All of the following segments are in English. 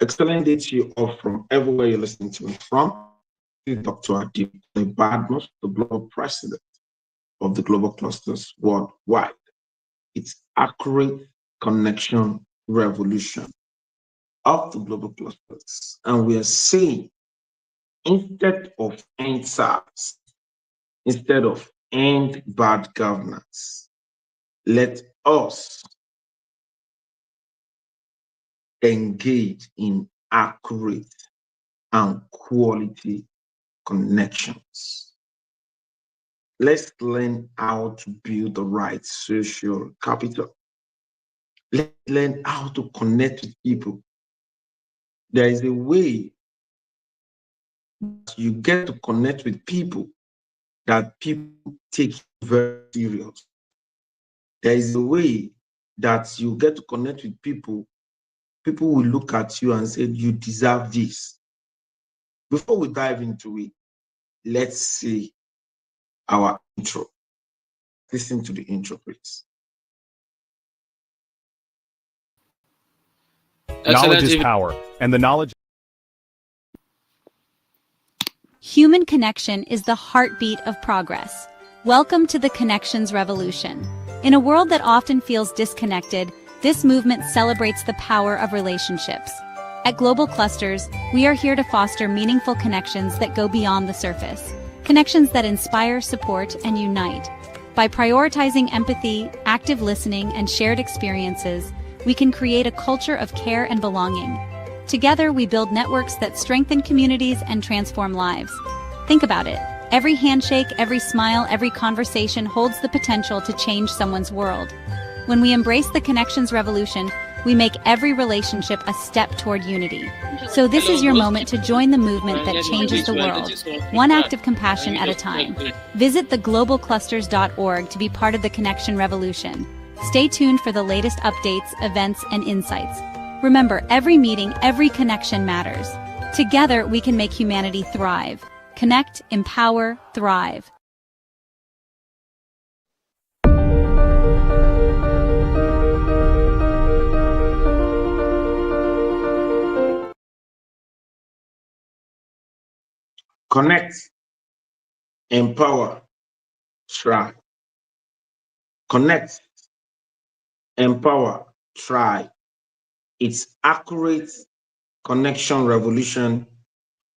Excellent day to you all from everywhere you're listening to me from. This is Dr. Adib Badmus, the global president of the Global Clusters worldwide. It's accurate connection revolution of the global clusters. And we are saying instead of end SARS, instead of end bad governance, let us engage in accurate and quality connections. Let's learn how to build the right social capital. Let's learn how to connect with people. There is a way you get to connect with people that people take you very serious. There is a way that you get to connect with people. People will look at you and say, you deserve this. Before we dive into it, let's see our intro. Listen to the intro, please. Knowledge is power, and the knowledge. Human connection is the heartbeat of progress. Welcome to the Connections Revolution. In a world that often feels disconnected, this movement celebrates the power of relationships. At Global Clusters, we are here to foster meaningful connections that go beyond the surface. Connections that inspire, support, and unite. By prioritizing empathy, active listening, and shared experiences, we can create a culture of care and belonging. Together, we build networks that strengthen communities and transform lives. Think about it. Every handshake, every smile, every conversation holds the potential to change someone's world. When we embrace the Connections Revolution, we make every relationship a step toward unity. So this is your moment to join the movement that changes the world, one act of compassion at a time. Visit theglobalclusters.org to be part of the Connection Revolution. Stay tuned for the latest updates, events, and insights. Remember, every meeting, every connection matters. Together, we can make humanity thrive. Connect, empower, thrive. Connect, empower, thrive. Connect, empower, thrive. It's accurate connection revolution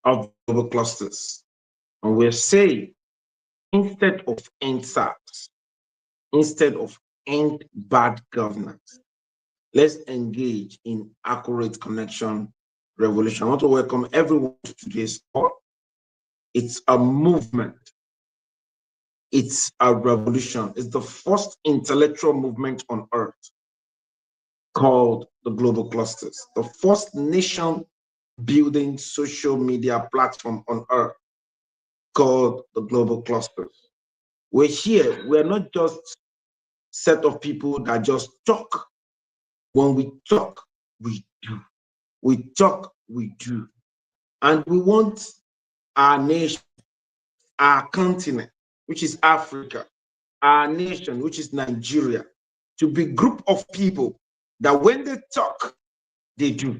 of global clusters. And we're saying instead of end SARS, instead of end bad governance, let's engage in accurate connection revolution. I want to welcome everyone to today's call. It's a movement. It's a revolution. It's the first intellectual movement on earth called the Global Clusters, the first nation building social media platform on earth called the Global Clusters. We're here. We're not just a set of people that just talk. When we talk, we do. We talk, we do. And we want our nation, our continent, which is Africa, our nation, which is Nigeria, to be a group of people that when they talk, they do.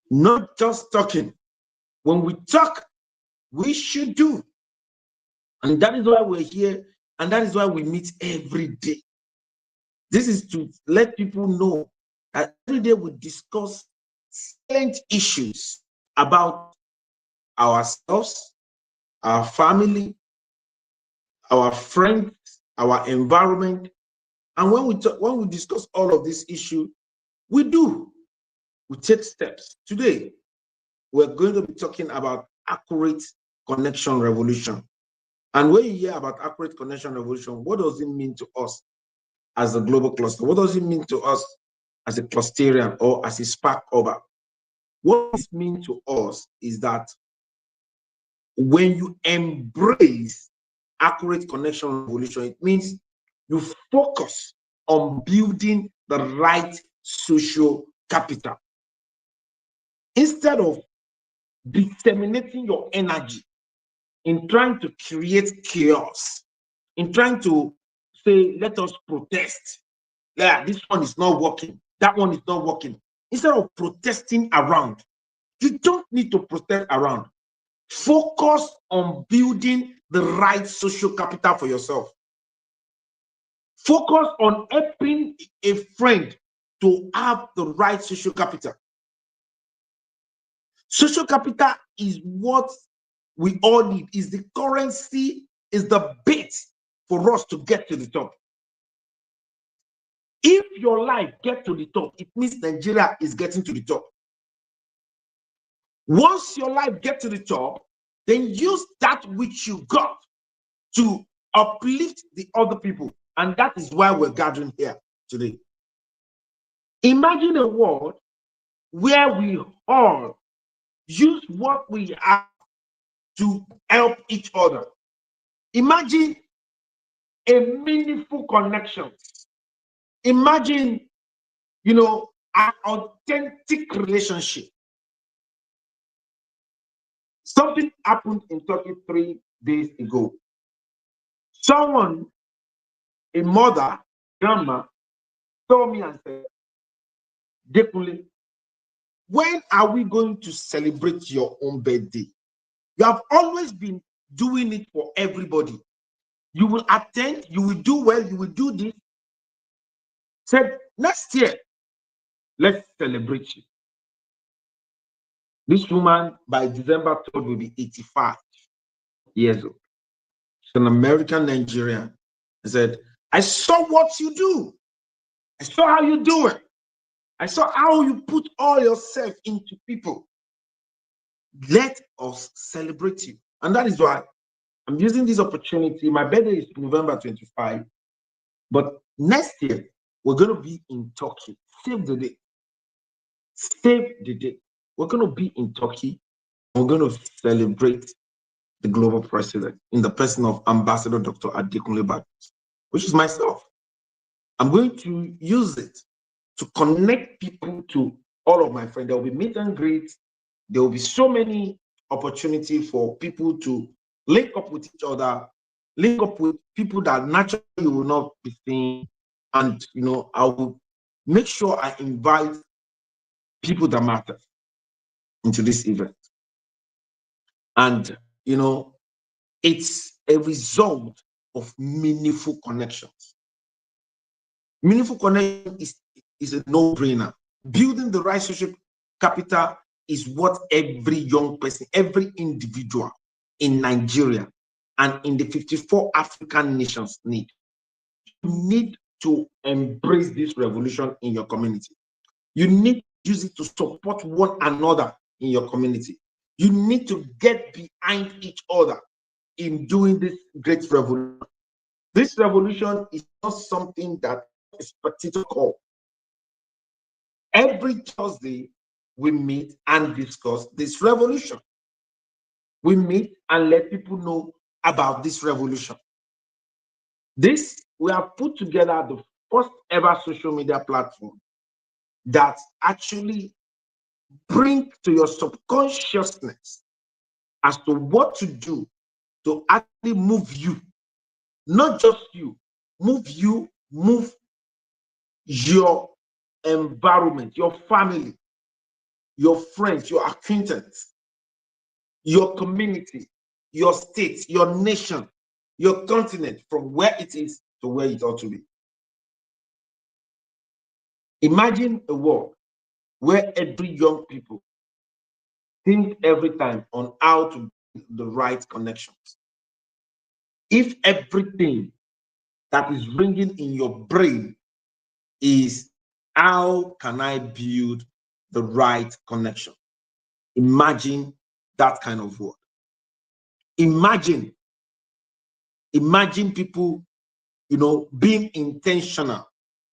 Not just talking. When we talk, we should do. And that is why we're here, and that is why we meet every day. This is to let people know that every day we discuss salient issues about ourselves, our family, our friends, our environment. And when we discuss all of these issues, we take steps. Today, we're going to be talking about accurate connection revolution. And when you hear about accurate connection revolution, what does it mean to us as a global cluster? What does it mean to us as a clusterian or as a spark over? What it means to us is that when you embrace accurate connection revolution, it means you focus on building the right social capital. Instead of disseminating your energy in trying to create chaos, in trying to say, let us protest. Yeah, this one is not working. That one is not working. instead of protesting around. You don't need to protest around. Focus on building the right social capital for yourself. Focus on helping a friend to have the right social capital. Social capital is what we all need, is the currency, is the bait for us to get to the top. If your life gets to the top, it means Nigeria is getting to the top. Once your life gets to the top, then use that which you got to uplift the other people. And that is why we're gathering here today. Imagine a world where we all use what we have to help each other. Imagine a meaningful connection. Imagine, an authentic relationship. Something happened in Turkey 3 days ago. Someone, a mother, grandma, told me and said, Dekule, when are we going to celebrate your own birthday? You have always been doing it for everybody. You will attend, you will do well, you will do this. Said, next year, let's celebrate you. This woman, by December 3rd, will be 85 years old. She's an American Nigerian. I said, I saw what you do. I saw how you do it. I saw how you put all yourself into people. Let us celebrate you. And that is why I'm using this opportunity. My birthday is November 25. But next year, we're going to be in Turkey. Save the date. Save the date. We're going to be in Turkey. We're going to celebrate the global president in the person of Ambassador Dr. Adekunle Badmus, which is myself. I'm going to use it to connect people to all of my friends. There will be meet and greets. There will be so many opportunities for people to link up with each other, link up with people that naturally you will not be seeing. And, I will make sure I invite people that matter into this event. And, it's a result of meaningful connections. Meaningful connection is a no-brainer. Building the right social capital is what every young person, every individual in Nigeria and in the 54 African nations need. You need to embrace this revolution in your community. You need to use it to support one another in your community. You need to get behind each other in doing this great revolution. This revolution is not something that is particular call. Every Thursday, we meet and discuss this revolution. We meet and let people know about this revolution. We have put together the first ever social media platform that actually bring to your subconsciousness as to what to do to actually move you, not just you, move your environment, your family, your friends, your acquaintance, your community, your state, your nation, your continent, from where it is to where it ought to be. Imagine a world where every young people think every time on how to build the right connections. If everything that is ringing in your brain is how can I build the right connection? Imagine that kind of world. Imagine people, being intentional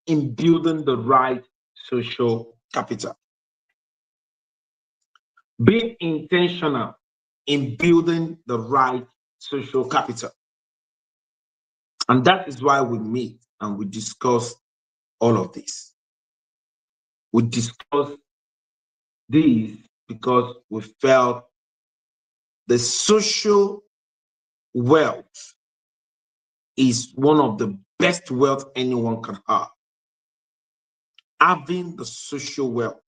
in building the right social capital. Being intentional in building the right social capital. And that is why we meet and we discuss all of this. We discuss this because we felt the social wealth is one of the best wealth anyone can have. Having the social wealth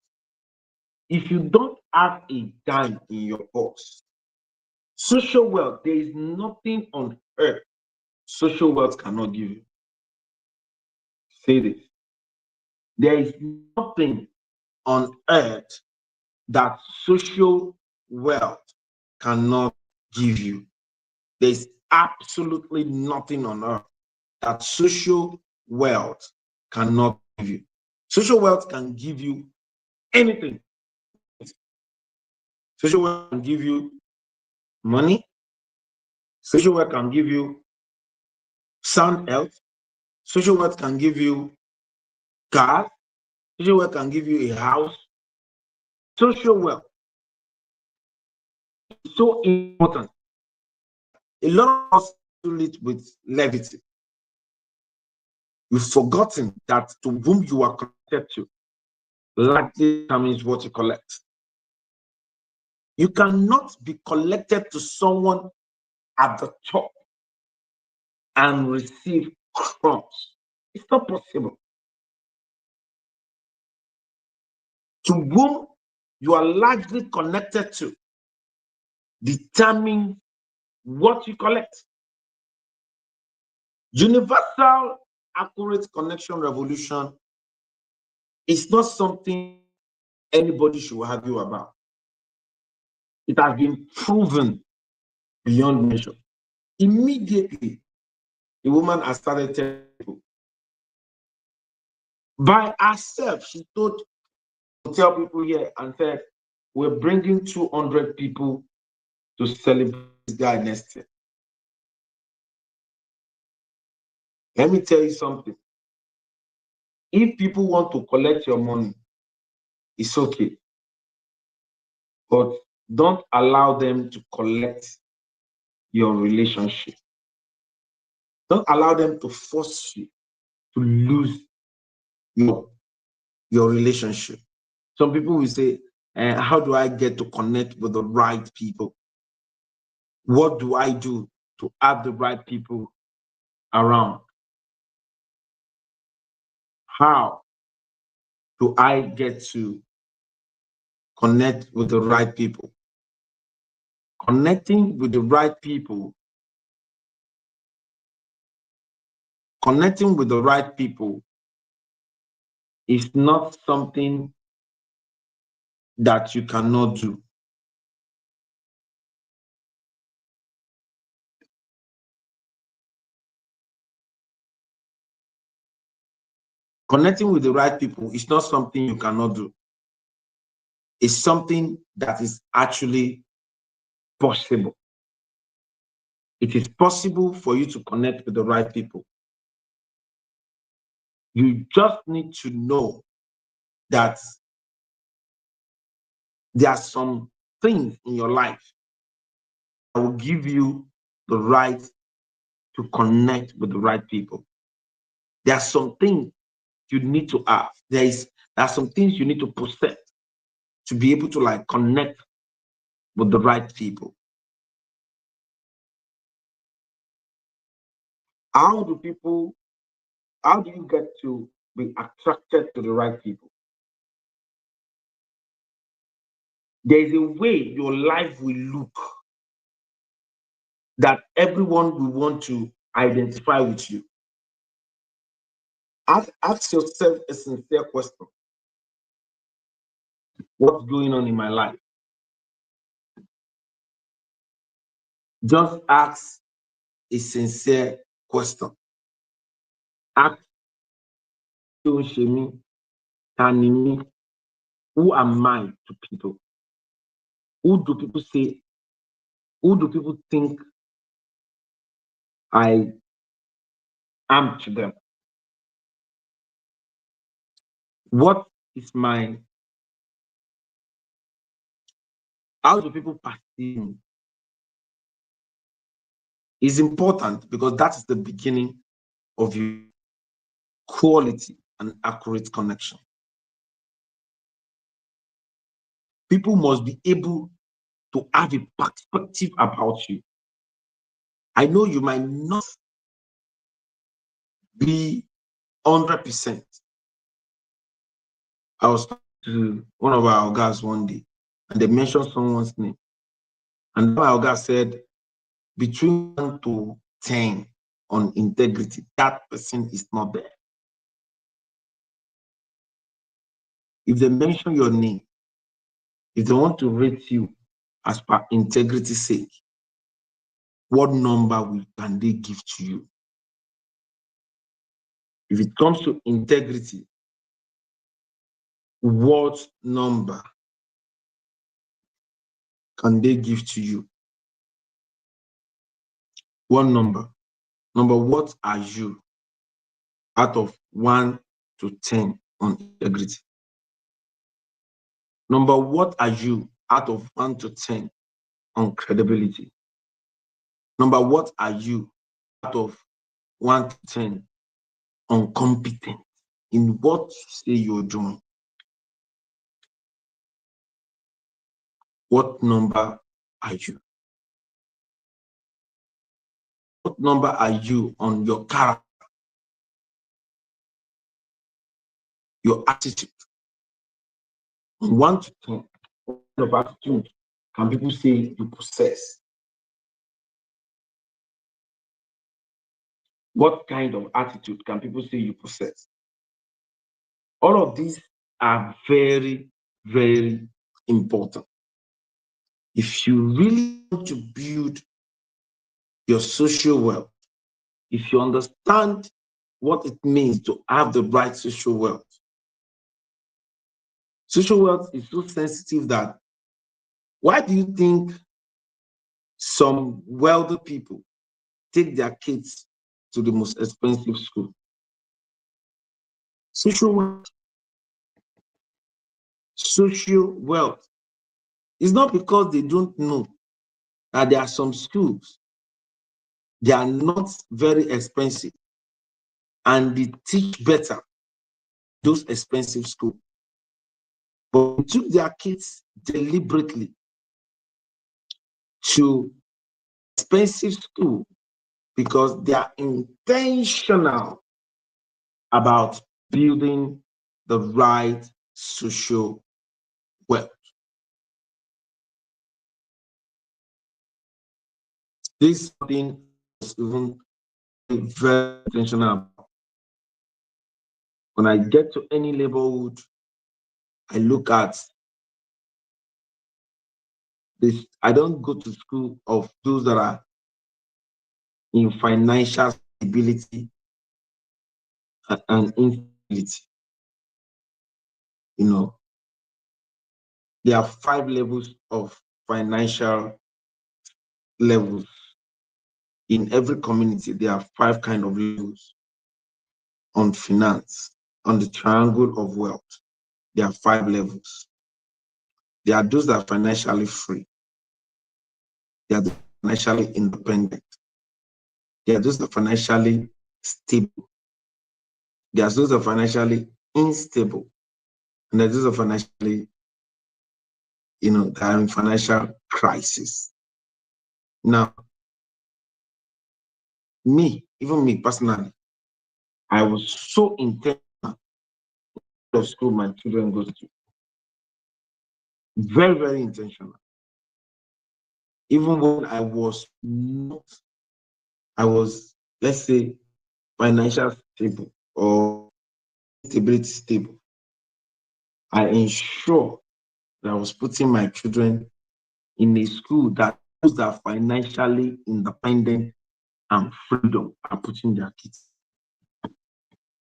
If you don't have a dime in your purse, social wealth, there is nothing on earth social wealth cannot give you. Say this. There is nothing on earth that social wealth cannot give you. There's absolutely nothing on earth that social wealth cannot give you. Social wealth can give you anything. Social wealth can give you money. Social wealth can give you sound health. Social wealth can give you cars. Social wealth can give you a house. Social wealth is so important. A lot of us do it with levity. You've forgotten that to whom you are connected to largely determines what you collect. You cannot be connected to someone at the top and receive crumbs. It's not possible. To whom you are largely connected to determines what you collect. Universal accurate connection revolution is not something anybody should argue about. It has been proven beyond measure. Immediately, the woman has started telling people. By herself, she told to tell people here and said, we're bringing 200 people to celebrate this guy next year. Let me tell you something. If people want to collect your money, it's okay. But don't allow them to collect your relationship. Don't allow them to force you to lose your relationship. Some people will say, how do I get to connect with the right people? What do I do to have the right people around? How do I get to connect with the right people? Connecting with the right people, connecting with the right people is not something that you cannot do. Connecting with the right people is not something you cannot do. It's something that is actually possible. It is possible for you to connect with the right people. You just need to know that there are some things in your life that will give you the right to connect with the right people. There are some things you need to have. There are some things you need to possess to be able to connect with the right people. How do you get to be attracted to the right people? There is a way your life will look that everyone will want to identify with you. Ask yourself a sincere question. What's going on in my life? Just ask a sincere question. Ask, who am I to people? Who do people say? Who do people think I am to them? What is my, how do people perceive me? Is important because that is the beginning of your quality and accurate connection. People must be able to have a perspective about you. I know you might not be 100%. I was talking to one of our guys one day, and they mentioned someone's name. And our guy said, between 1 to 10 on integrity, that person is not there. If they mention your name, if they want to rate you as per integrity's sake, what number can they give to you? If it comes to integrity, what number can they give to you? One number. Number, what are you out of 1 to 10 on integrity? Number, what are you out of 1 to 10 on credibility? Number, what are you out of 1 to 10 on competence in what you say you're doing? What number are you? What number are you on your character, your attitude? On 1 to 10, what kind of attitude can people say you possess? What kind of attitude can people say you possess? All of these are very, very important. If you really want to build your social wealth, if you understand what it means to have the right social wealth is so sensitive that why do you think some wealthy people take their kids to the most expensive school? Social wealth. Social wealth. It's not because they don't know that there are some schools, they are not very expensive and they teach better those expensive schools. But they took their kids deliberately to expensive school because they are intentional about building the right social wealth. This is something is even very intentional about. When I get to any neighborhood, I look at this. I don't go to school of those that are in financial stability and instability. You know, there are 5 levels of financial levels. In every community, there are 5 kind of levels on finance, on the triangle of wealth. There are 5 levels. There are those that are financially free. There are those financially independent. There are those that are financially stable. There are those that are financially unstable. And there are those that are financially, that are in financial crisis. Now, even me personally, I was so intentional of school my children go to. Very, very intentional. Even when I was not, let's say, financial stable or stability stable, I ensure that I was putting my children in a school that those that are financially independent and freedom are putting their kids.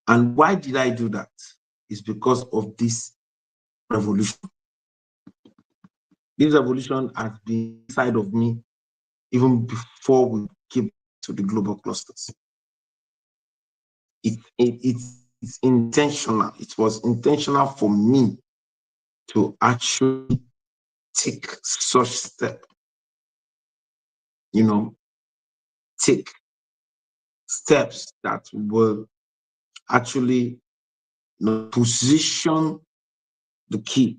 And why did I do that? It's because of this revolution. This revolution has been inside of me even before we came to the global clusters. It's intentional. It was intentional for me to actually take such step, take steps that will actually position the key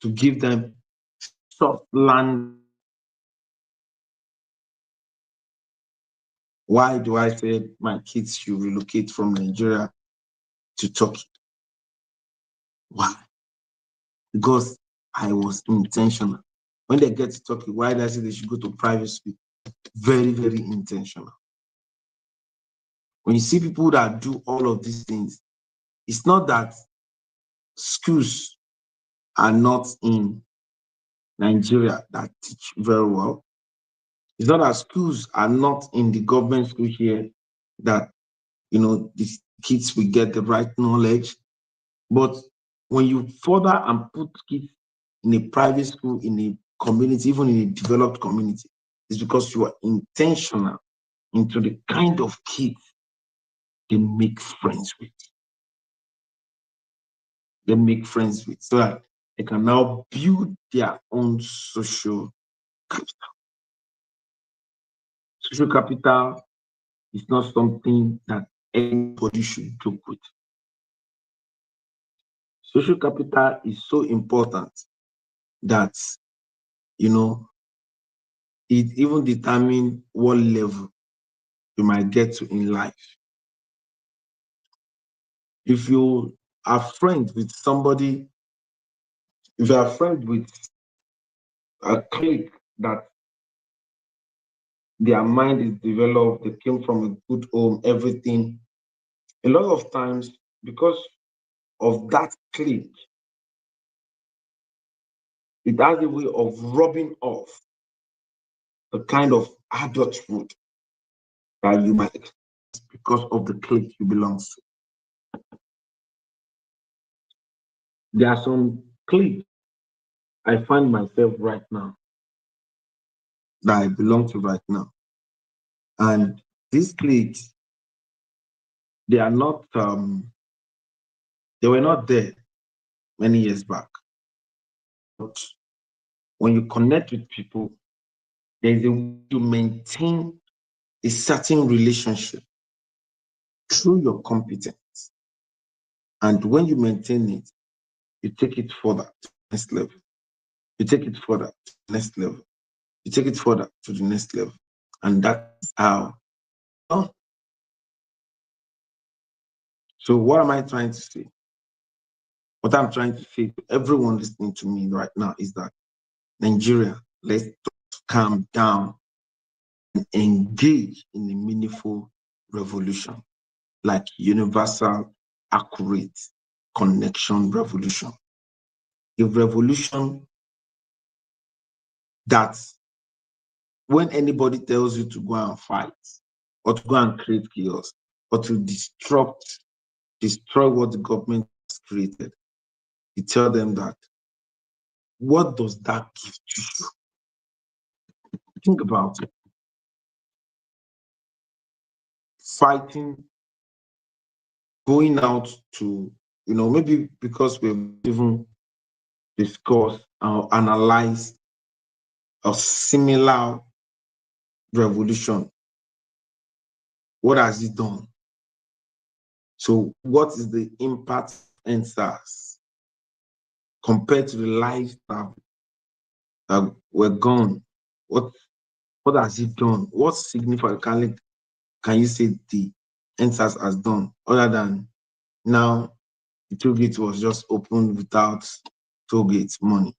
to give them soft land. Why do I say my kids should relocate from Nigeria to Turkey? Why? because I was intentional. When they get to talking, why did I say they should go to private school? Very, very intentional. When you see people that do all of these things, it's not that schools are not in Nigeria that teach very well. It's not that schools are not in the government school here that the kids will get the right knowledge. But when you further and put kids in a private school, in a community, even in a developed community, it's because you are intentional into the kind of kids they make friends with. They make friends with so that they can now build their own social capital. Social capital is not something that anybody should joke with. Social capital is so important that it even determines what level you might get to in life. If you are friends with somebody, if you are friends with a clique that their mind is developed, they came from a good home, everything, a lot of times because of that clique, it has a way of rubbing off the kind of adulthood that you might experience because of the clique you belong to. There are some cliques I find myself right now that I belong to right now. And these cliques, they are not they were not there many years back. But when you connect with people, there's a way to maintain a certain relationship through your competence. And when you maintain it, you take it further to the next level. You take it further to the next level. You take it further to the next level. And that's how. Oh, so what am I trying to say? What I'm trying to say to everyone listening to me right now is that Nigeria, let's calm down and engage in a meaningful revolution, like universal, accurate connection revolution. A revolution that when anybody tells you to go and fight or to go and create chaos or to destroy what the government has created, you tell them that, what does that give to you? Think about it. Fighting, going out to, maybe because we've even discussed or analyzed a similar revolution. What has it done? So what is the impact and SARS compared to the lives that were gone? What has it done? What significantly can you say the NSAS has done other than now the toll gate was just opened without toll gate money?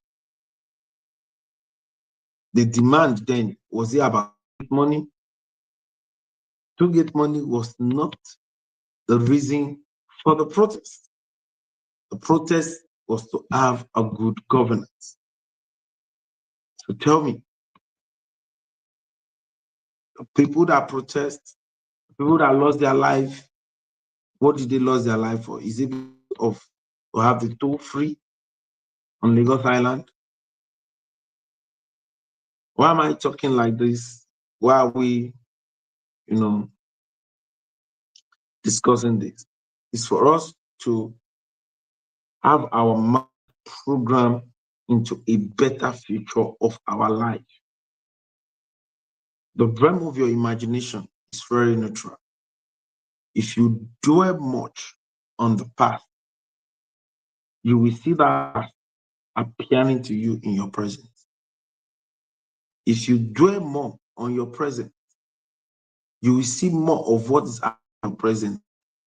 The demand then, was it about money? Toll gate money was not the reason for the protest. The protest was to have a good governance. So tell me, the people that protest, people that lost their life, what did they lose their life for? Is it of to have the toll free on Lagos Island? Why am I talking like this? Why are we, discussing this? It's for us to have our mind program into a better future of our life. The realm of your imagination is very neutral. If you dwell much on the past, you will see that past appearing to you in your present. If you dwell more on your present, you will see more of what is at your present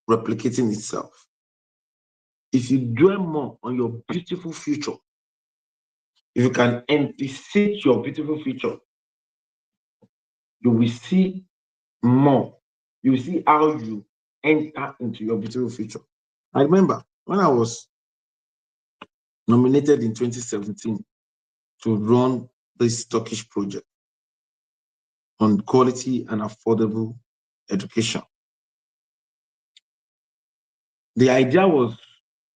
replicating itself. If you dwell more on your beautiful future, if you can anticipate your beautiful future, you will see more. You will see how you enter into your beautiful future. I remember when I was nominated in 2017 to run this Turkish project on quality and affordable education. The idea was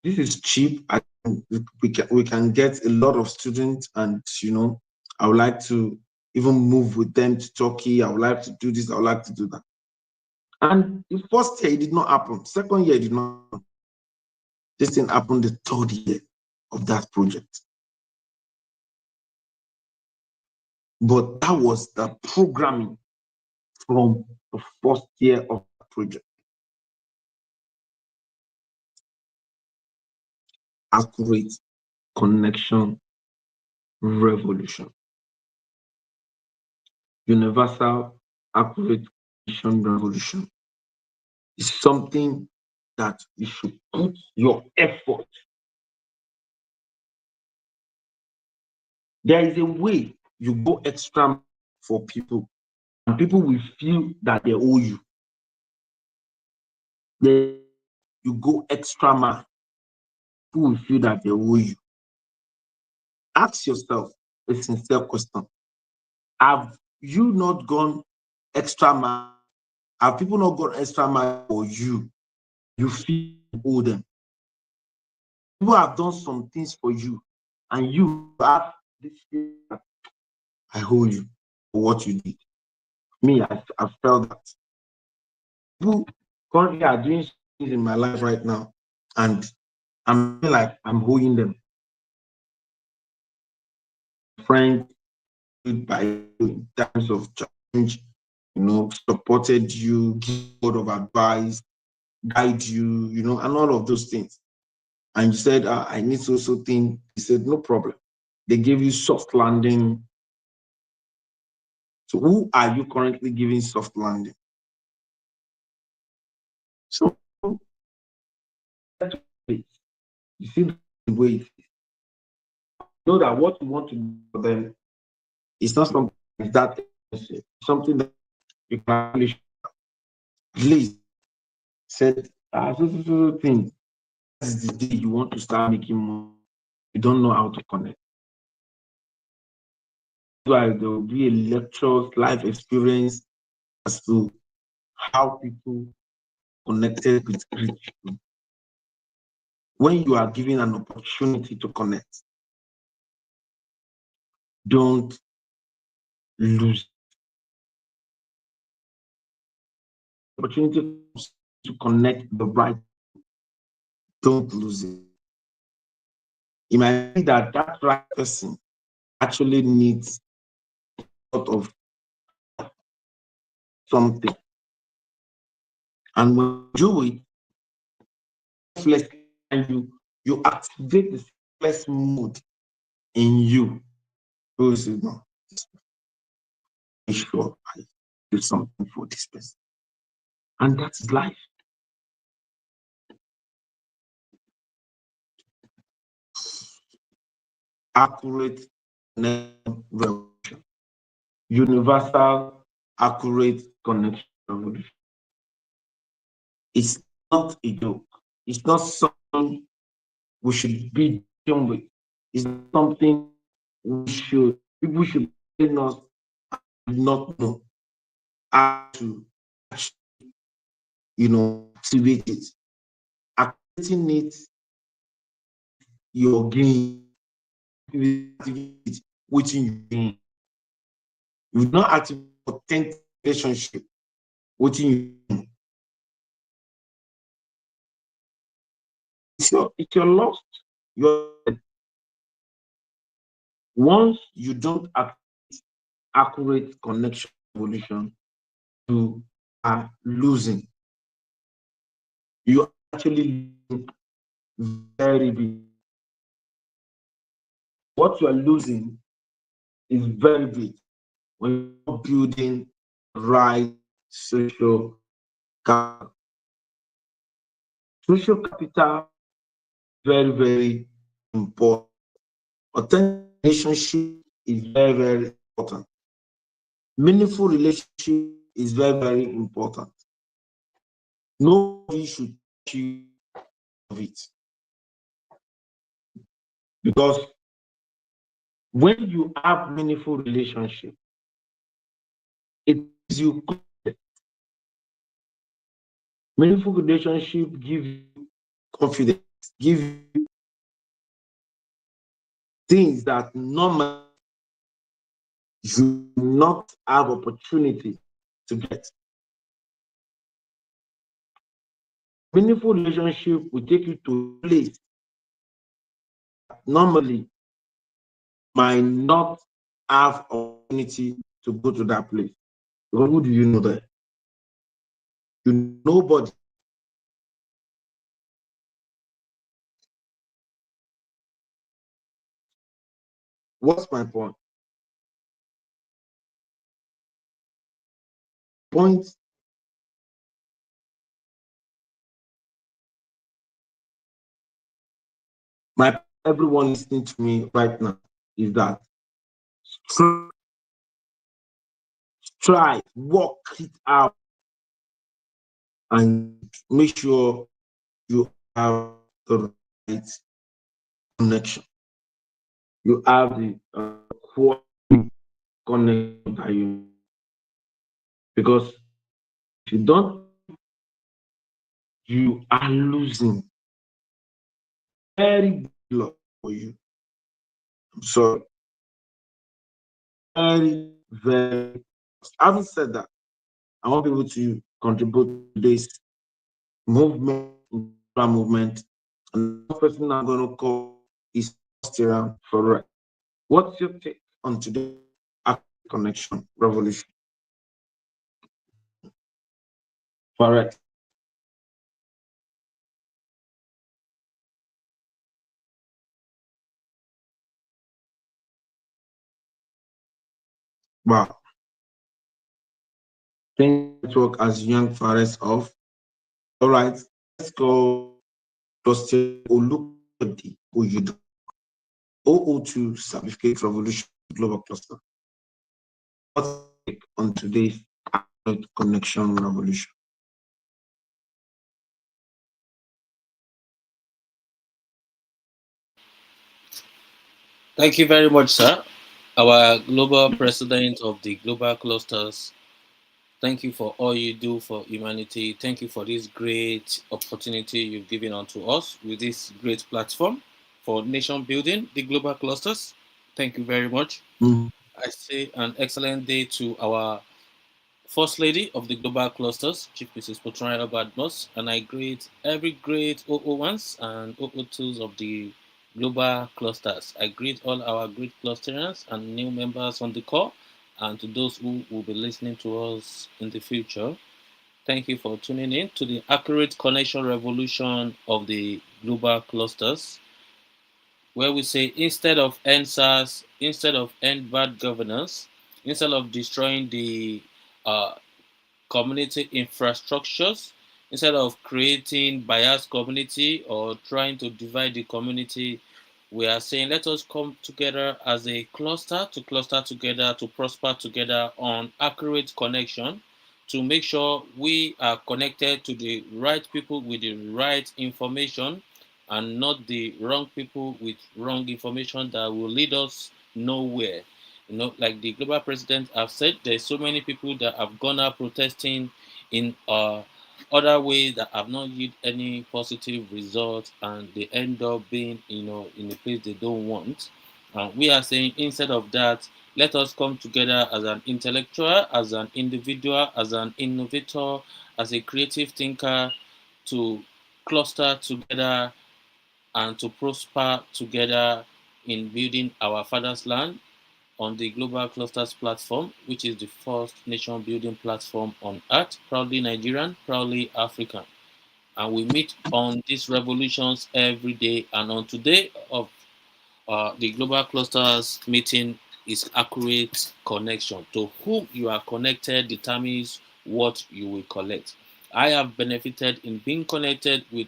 this is cheap. We can get a lot of students, and I would like to even move with them to Turkey. I would like to do this. I would like to do that. And the first year it did not happen. Second year it did not happen. This thing happened the third year of that project. But that was the programming from the first year of the project. Accurate connection revolution. Universal accurate connection revolution is something that you should put your effort. There is a way you go extra for people, and people will feel that they owe you. Then you go extra mile, people will feel that they owe you. Ask yourself a sincere question. Have you not gone extra mile? Have people not gone extra mile for you? You feel you owe them. People have done some things for you, and you have this feeling that I owe you for what you did. Me, I felt that. People currently are doing things in my life right now, and I'm feeling like I'm owing them. Friends by you in terms of challenge, supported you, give word of advice, guide you, and all of those things. And you said, I need so thing. He said, no problem. They gave you soft landing. So who are you currently giving soft landing? So you see the way it is. Know that what you want to do for them is not something that something that you can actually at least said, so thing. This is the day you want to start making money. You don't know how to connect. That's why there will be a lecture, life experience as to how people connected with great people. When you are given an opportunity to connect, don't lose. Opportunity to connect the right, don't lose it. It might be that that right person actually needs a lot of something. And when you do it, and you activate the selfless mode in you. Because no, make sure I do something for this person. And that's life. Accurate revolution. Universal accurate connection revolution. It's not a joke. It's not something we should be dealing with. It's not something people should not know how to actually, activate it. Activating it, your gain, activate within you gain. You not activate authentic relationship within you. It's your lost. Once you don't activate accurate connection evolution, you are losing. You are actually losing very big. What you are losing is very big when you're building right social capital. Social capital very, very important. Authentic relationship is very, very important. Meaningful relationship is very, very important. Nobody should touch you of it. Because when you have meaningful relationship, it gives you confidence. Meaningful relationship give you confidence, give you things that normally you not have opportunity to get. Meaningful relationship will take you to a place normally might not have opportunity to go to that place. Because who do you know there? You know nobody. What's my point? Point my everyone listening to me right now is that try, work it out, and make sure you have the right connection. You have the quality connection that you, because if you don't, you are losing very big lot for you. I'm sorry, very, very. Having said that, I want people to contribute to this movement. And the person I'm going to call is Steran for. What's your take on today's connection revolution? Correct. Wow. Think network as young forest of. All right. Let's go. Dustin Olukodi Oyudo. 002 Certificate Revolution Global Cluster. What's your take on today's connection revolution? Thank you very much, sir. Our global president of the global clusters. Thank you for all you do for humanity. Thank you for this great opportunity you've given unto us with this great platform for nation building, the global clusters. Thank you very much. Mm. I say an excellent day to our First Lady of the Global Clusters, Chief Mrs. Potraya Badmos, and I greet every great 001s and 002s of the Global Clusters. I greet all our great clusterers and new members on the call, and to those who will be listening to us in the future. Thank you for tuning in to the accurate connection revolution of the Global Clusters, where we say instead of end SARS, instead of end bad governance, instead of destroying the uh, community infrastructures, instead of creating biased community or trying to divide the community, we are saying let us come together as a cluster together to prosper together on accurate connection to make sure we are connected to the right people with the right information and not the wrong people with wrong information that will lead us nowhere. Like the global president have said, there's so many people that have gone out protesting in other ways that have not yielded any positive results, and they end up being, in a place they don't want. We are saying instead of that, let us come together as an intellectual, as an individual, as an innovator, as a creative thinker to cluster together and to prosper together in building our father's land on the Global Clusters platform, which is the first nation building platform on earth, proudly Nigerian, proudly African. And we meet on these revolutions every day. And on today of the Global Clusters meeting is accurate connection. To whom you are connected determines what you will collect. I have benefited in being connected with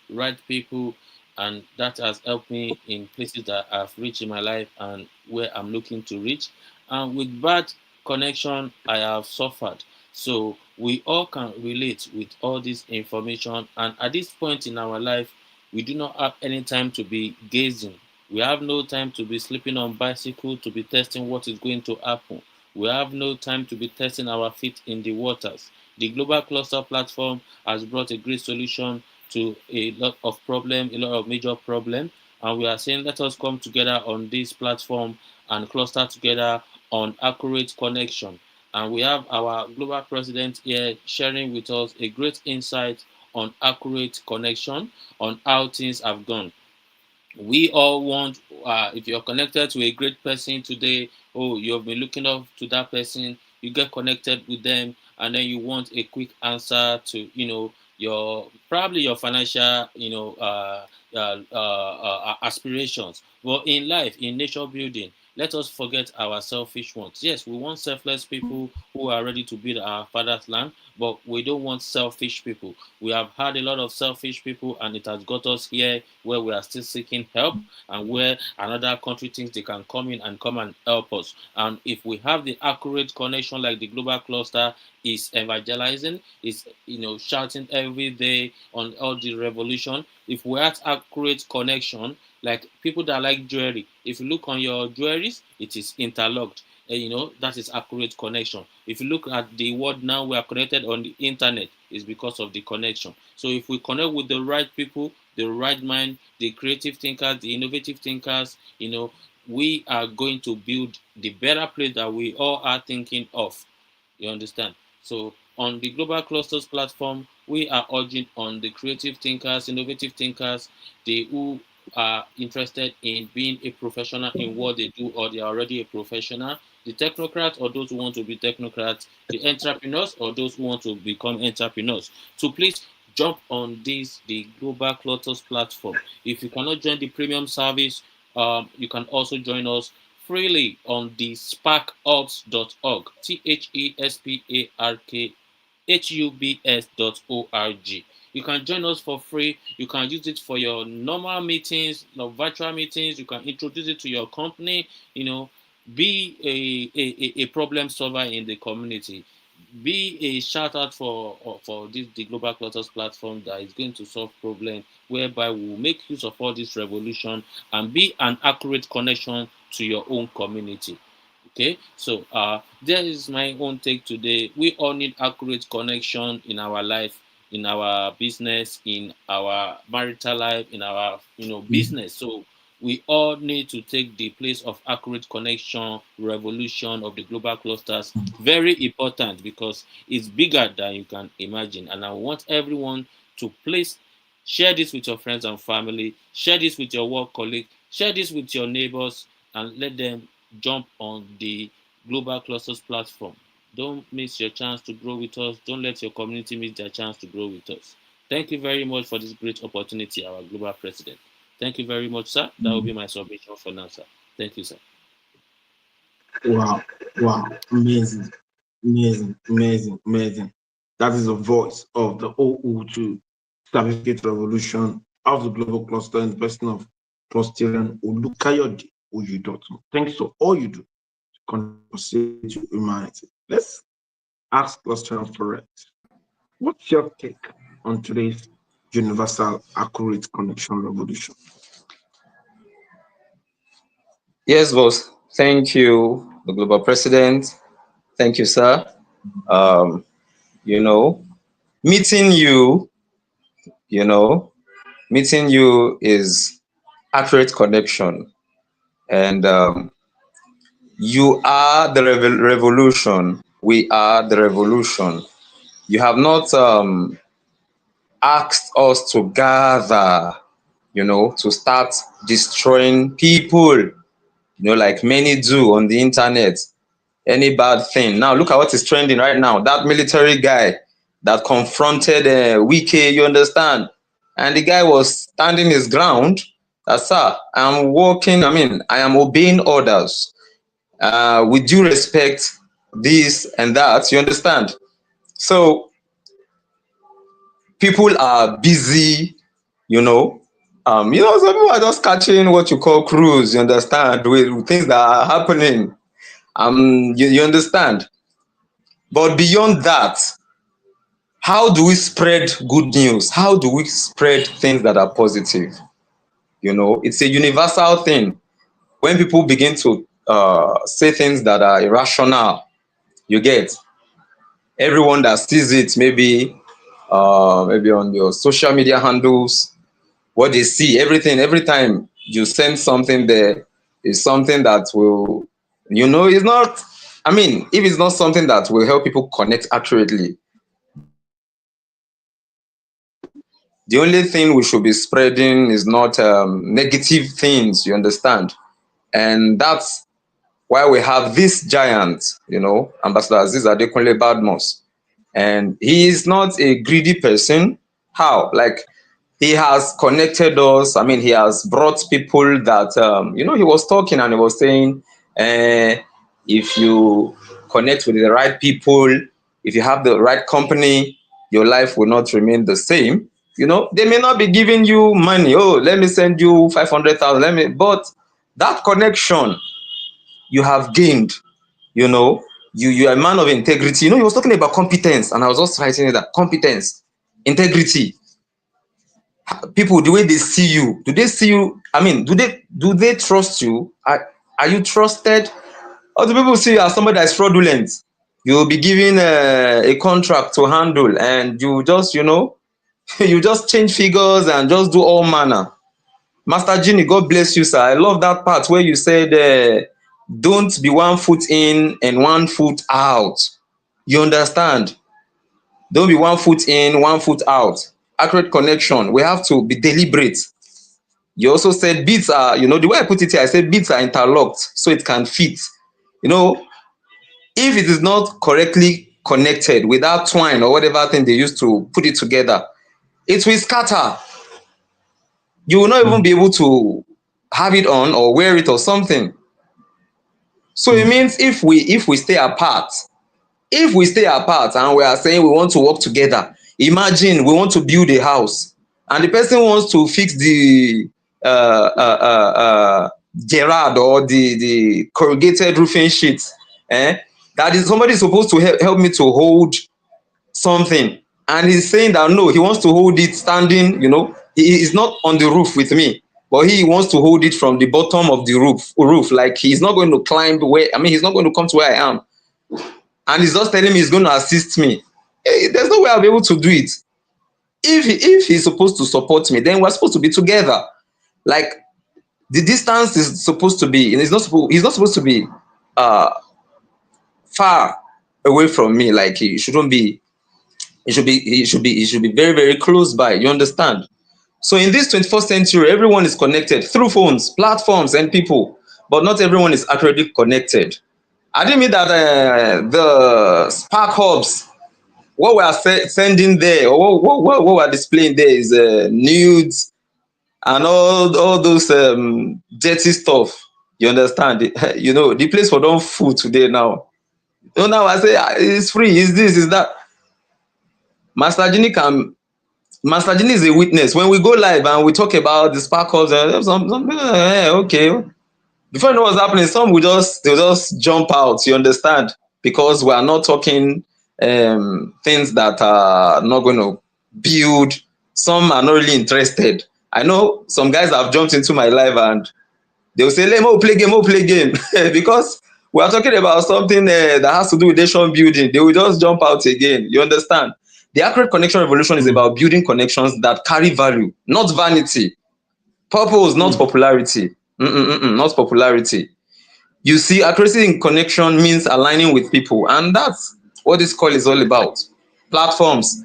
right people and that has helped me in places that I've reached in my life and where I'm looking to reach. And with bad connection, I have suffered. So we all can relate with all this information. And at this point in our life, we do not have any time to be gazing. We have no time to be sleeping on bicycle to be testing what is going to happen. We have no time to be testing our feet in the waters. The Global Cluster platform has brought a great solution to a lot of problem, a lot of major problem. And we are saying let us come together on this platform and cluster together on accurate connection. And we have our global president here sharing with us a great insight on accurate connection, on how things have gone. We all want, if you're connected to a great person today, oh, you've been looking up to that person, you get connected with them, and then you want a quick answer to, your probably your financial, aspirations. But in life, in nature building, let us forget our selfish wants. Yes, we want selfless people who are ready to build our father's land, but we don't want selfish people. We have had a lot of selfish people, and it has got us here where we are still seeking help, and where another country thinks they can come in and come and help us. And if we have the accurate connection, like the global cluster is evangelizing, is shouting every day on all the revolution. If we have accurate connection, like people that like jewelry, if you look on your jewelries, it is interlocked. That is accurate connection. If you look at the world now, we are connected on the internet, is because of the connection. So if we connect with the right people, the right mind, the creative thinkers, the innovative thinkers, we are going to build the better place that we all are thinking of. You understand? So on the Global Clusters platform, we are urging on the creative thinkers, innovative thinkers, they who are interested in being a professional in what they do, or they are already a professional, the technocrats or those who want to be technocrats, the entrepreneurs or those who want to become entrepreneurs. So please jump on the Global Clusters platform. If you cannot join the premium service, you can also join us freely on the sparkhubs.org, THESPARKHUBS.org. You can join us for free. You can use it for your normal meetings, virtual meetings. You can introduce it to your company. Be a problem solver in the community. Be a shout out for this the Global Clusters platform that is going to solve problems, whereby we will make use of all this revolution and be an accurate connection to your own community. Okay, so there is my own take today. We all need accurate connection in our life, in our business, in our marital life, in our business. So we all need to take the place of accurate connection, revolution of the global clusters. Very important, because it's bigger than you can imagine. And I want everyone to please share this with your friends and family, share this with your work colleague, share this with your neighbors, and let them jump on the Global Clusters platform. Don't miss your chance to grow with us. Don't let your community miss their chance to grow with us. Thank you very much for this great opportunity, our global president. Thank you very much, sir. That will be my submission for now, sir. Thank you, sir. Wow, wow, amazing, amazing, amazing, amazing. That is the voice of the OU2 certificate revolution of the global cluster in the person of Clusterian Olukayode Oyudotu. Thanks for all you do to contribute to humanity. Let's ask Clusterian for it. What's your take on today's universal accurate connection revolution? Yes, boss. Thank you, the global president. Thank you, sir. Um, you know, meeting you, you know, meeting you is accurate connection. And you are the revolution. We are the revolution. You have not asked us to gather, to start destroying people, like many do on the internet. Any bad thing. Now look at what is trending right now. That military guy that confronted Wike, you understand? And the guy was standing his ground. That, sir, I'm working, I am obeying orders. With due respect, this and that, you understand? So people are busy, you know, Some people are just catching what you call cruise, you understand, with things that are happening. You understand. But beyond that, how do we spread good news? How do we spread things that are positive? It's a universal thing. When people begin to say things that are irrational, you get everyone that sees it, maybe on your social media handles, what they see, everything, every time you send something there is something that will, it's not, if it's not something that will help people connect accurately, the only thing we should be spreading is not negative things, you understand? And that's why we have this giant, Ambassador Aziz Adekunle Badmus. And he is not a greedy person. How? Like, he has connected us. He has brought people that, he was talking and he was saying, if you connect with the right people, if you have the right company, your life will not remain the same. They may not be giving you money. Oh, let me send you 500,000. But that connection you have gained, you are a man of integrity. He was talking about competence, and I was just writing that competence, integrity. People, the way they see you, do they see you? Do they trust you? Are you trusted? Or do people see you as somebody that is fraudulent? You will be given a contract to handle, and you just, you just change figures and just do all manner. Master Genie, God bless you, sir. I love that part where you said, don't be 1 foot in and 1 foot out. You understand? Don't be 1 foot in, 1 foot out. Accurate connection. We have to be deliberate. You also said beats are, the way I put it here, I said beats are interlocked so it can fit. If it is not correctly connected with that twine or whatever thing they used to put it together, it will scatter. You will not even be able to have it on or wear it or something. So it means if we stay apart, and we are saying we want to work together, imagine we want to build a house and the person wants to fix the Gerard or the corrugated roofing sheets, that is somebody supposed to help me to hold something, and he's saying that no, he wants to hold it standing. He is not on the roof with me, but he wants to hold it from the bottom of the roof, like he's not going to climb he's not going to come to where I am, and he's just telling me he's going to assist me. There's no way I'll be able to do it. If he's supposed to support me, then we're supposed to be together. Like, the distance is supposed to be, and he's not supposed to be far away from me. Like, he shouldn't be. He should be very, very close by. You understand? So in this 21st century, everyone is connected through phones, platforms, and people, but not everyone is accurately connected. I didn't mean that the Spark Hubs, what we are sending there, or what we are displaying there is nudes and all those dirty stuff. You understand? The place for don't food today now. Now I say it's free, is this, is that. Master Genie is a witness. When we go live and we talk about the sparkles, okay. Before you know what's happening, some they'll just jump out. You understand? Because we are not talking things that are not going to build. Some are not really interested. I know some guys have jumped into my live and they'll say, "Let me play game," because we are talking about something that has to do with nation building. They will just jump out again. You understand? The accurate connection revolution is about building connections that carry value, not vanity. Purpose, not popularity. Not popularity. You see, accuracy in connection means aligning with people, and that's what this call is all about. Platforms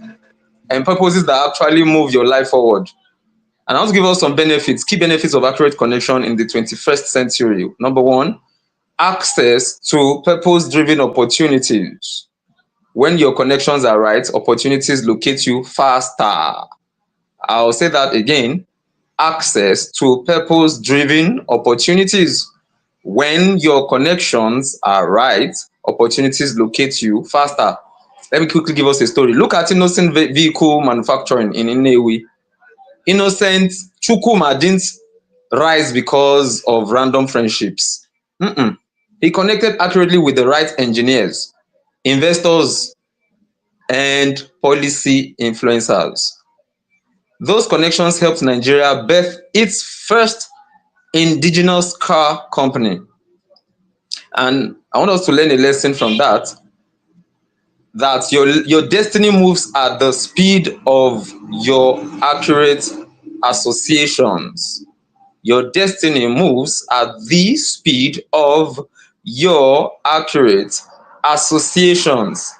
and purposes that actually move your life forward. And I want to give us some benefits, key benefits of accurate connection in the 21st century. Number one, access to purpose-driven opportunities. When your connections are right, opportunities locate you faster. I'll say that again. Access to purpose-driven opportunities. When your connections are right, opportunities locate you faster. Let me quickly give us a story. Look at Innocent Vehicle Manufacturing in Inewi. Innocent Chukuma didn't rise because of random friendships. Mm-mm. He connected accurately with the right engineers, investors, and policy influencers. Those connections helped Nigeria birth its first indigenous car company. And I want us to learn a lesson from that, that your destiny moves at the speed of your accurate associations. Your destiny moves at the speed of your accurate associations.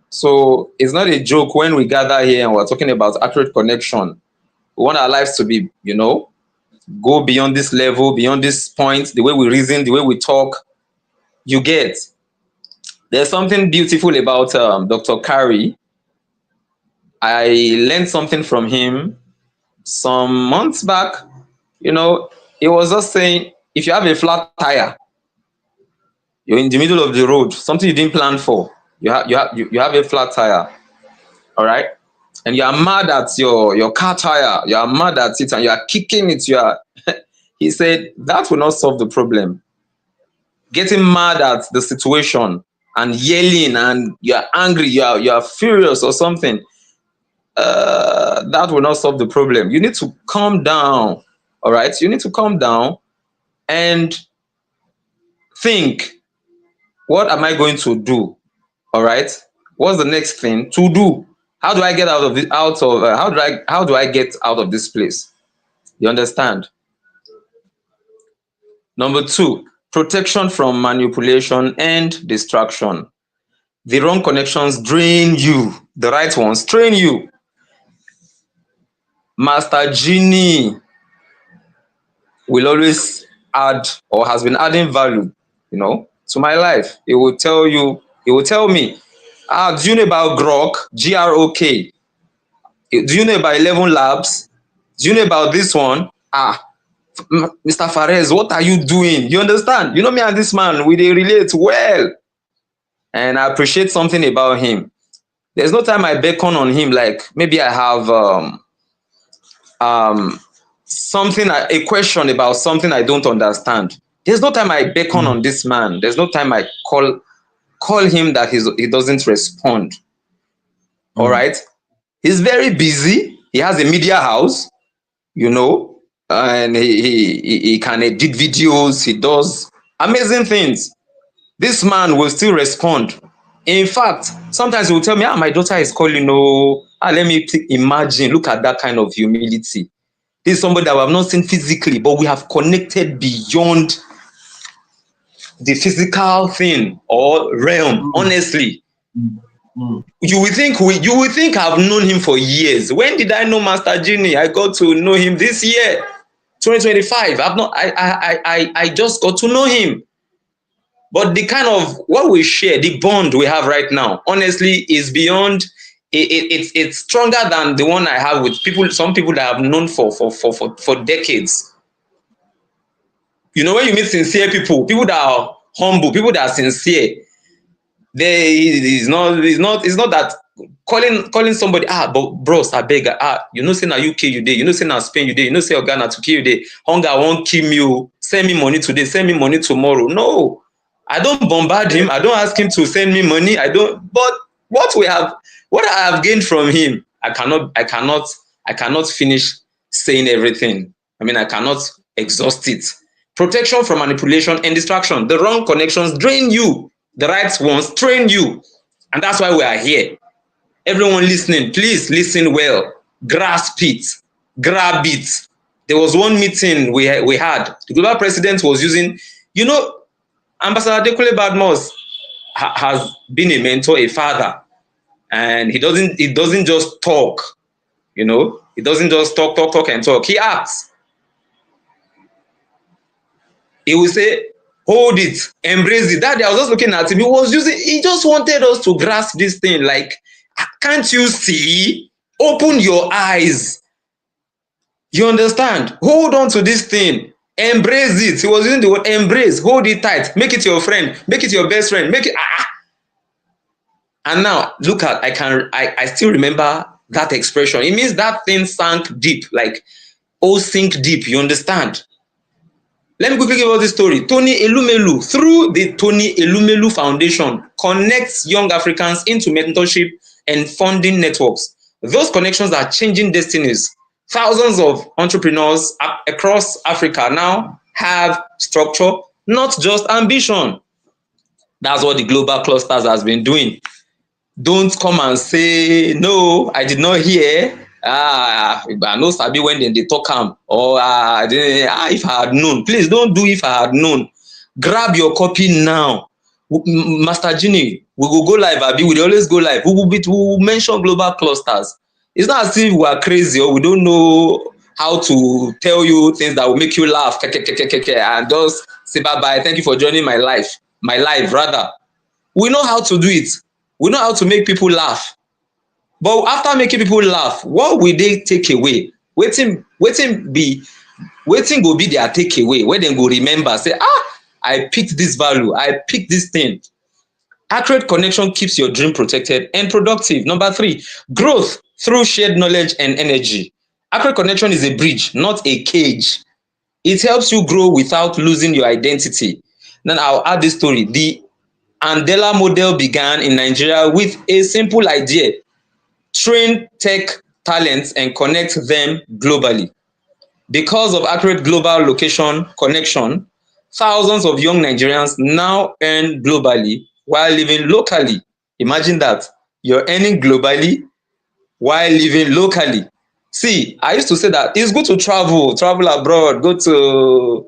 So it's not a joke when we gather here and we're talking about accurate connection. We want our lives to be, go beyond this level, beyond this point, the way we reason, the way we talk. You get. There's something beautiful about Dr. Kari. I learned something from him some months back. He was just saying, if you have a flat tire, you're in the middle of the road, something you didn't plan for. You have a flat tire, all right, and you are mad at your car tire. You are mad at it, and you are kicking it. He said that will not solve the problem. Getting mad at the situation and yelling, and you are angry, you are furious or something. That will not solve the problem. You need to calm down. All right, you need to calm down and think, what am I going to do? All right, what's the next thing to do? How do I get out of it? How do I get out of this place? You understand? Number 2, protection from manipulation and distraction. The wrong connections drain you. The right ones train you. Master Genie will always add, or has been adding value, to my life. He will tell me, do you know about Grok? Grok. Do you know about 11 Labs? Do you know about this one? Mr. Fares, what are you doing? You understand? Me and this man, we relate well. And I appreciate something about him. There's no time I beckon on him, like maybe I have a question about something I don't understand. There's no time I beckon on this man. There's no time I call him that he doesn't respond. All right. He's very busy. He has a media house, and he can edit videos. He does amazing things. This man will still respond. In fact, sometimes he will tell me, my daughter is calling. Let me imagine. Look at that kind of humility. This is somebody that we have not seen physically, but we have connected beyond the physical thing or realm. Honestly, you will think I've known him for years. When did I know Master Genie? I got to know him this year, 2025. I just got to know him. But the kind of what we share, the bond we have right now, honestly, is beyond. It's stronger than the one I have with some people that I've known for decades. When you meet sincere people that are humble, people that are sincere, it's not that calling somebody, but bros, I beg, say na UK you dey, say na Spain you dey, say Ghana to kill you dey, hunger won't kill me, send me money today, send me money tomorrow. No, I don't bombard him. I don't ask him to send me money. I don't. But what I have gained from him, I cannot finish saying everything. I cannot exhaust it. Protection from manipulation and distraction. The wrong connections drain you. The right ones train you. And that's why we are here. Everyone listening, please listen well. Grasp it. Grab it. There was one meeting we had. The global president was using, Ambassador Adekunle Badmus has been a mentor, a father, and he doesn't just talk, he doesn't just talk and talk. He acts. He will say, hold it, embrace it. That day I was just looking at him. He just wanted us to grasp this thing. Like, can't you see? Open your eyes. You understand? Hold on to this thing. Embrace it. He was using the word embrace. Hold it tight. Make it your friend. Make it your best friend. Make it. And now look at, I still remember that expression. It means that thing sank deep, like, oh, sink deep, you understand? Let me quickly give you this story. Tony Elumelu, through the Tony Elumelu Foundation, connects young Africans into mentorship and funding networks. Those connections are changing destinies. Thousands of entrepreneurs across Africa now have structure, not just ambition. That's what the global clusters has been doing. Don't come and say, no, I did not hear. I no sabi when they talk am, or if I had known. Please don't do if I had known. Grab your copy now. Master Genie, we will go live, abi, we always go live. We will mention global clusters. It's not as if we are crazy or we don't know how to tell you things that will make you laugh and just say bye bye. Thank you for joining my life rather. We know how to do it. We know how to make people laugh. But after making people laugh, what will they take away? Wetin go be their takeaway, where dem go remember, say, I picked this value, I picked this thing. Accurate connection keeps your dream protected and productive. Number 3, growth through shared knowledge and energy. Accurate connection is a bridge, not a cage. It helps you grow without losing your identity. Then I'll add this story. The Andela model began in Nigeria with a simple idea: train tech talents and connect them globally. Because of accurate global location connection, thousands of young Nigerians now earn globally while living locally. Imagine that. You're earning globally while living locally. See, I used to say that it's good to travel abroad, go to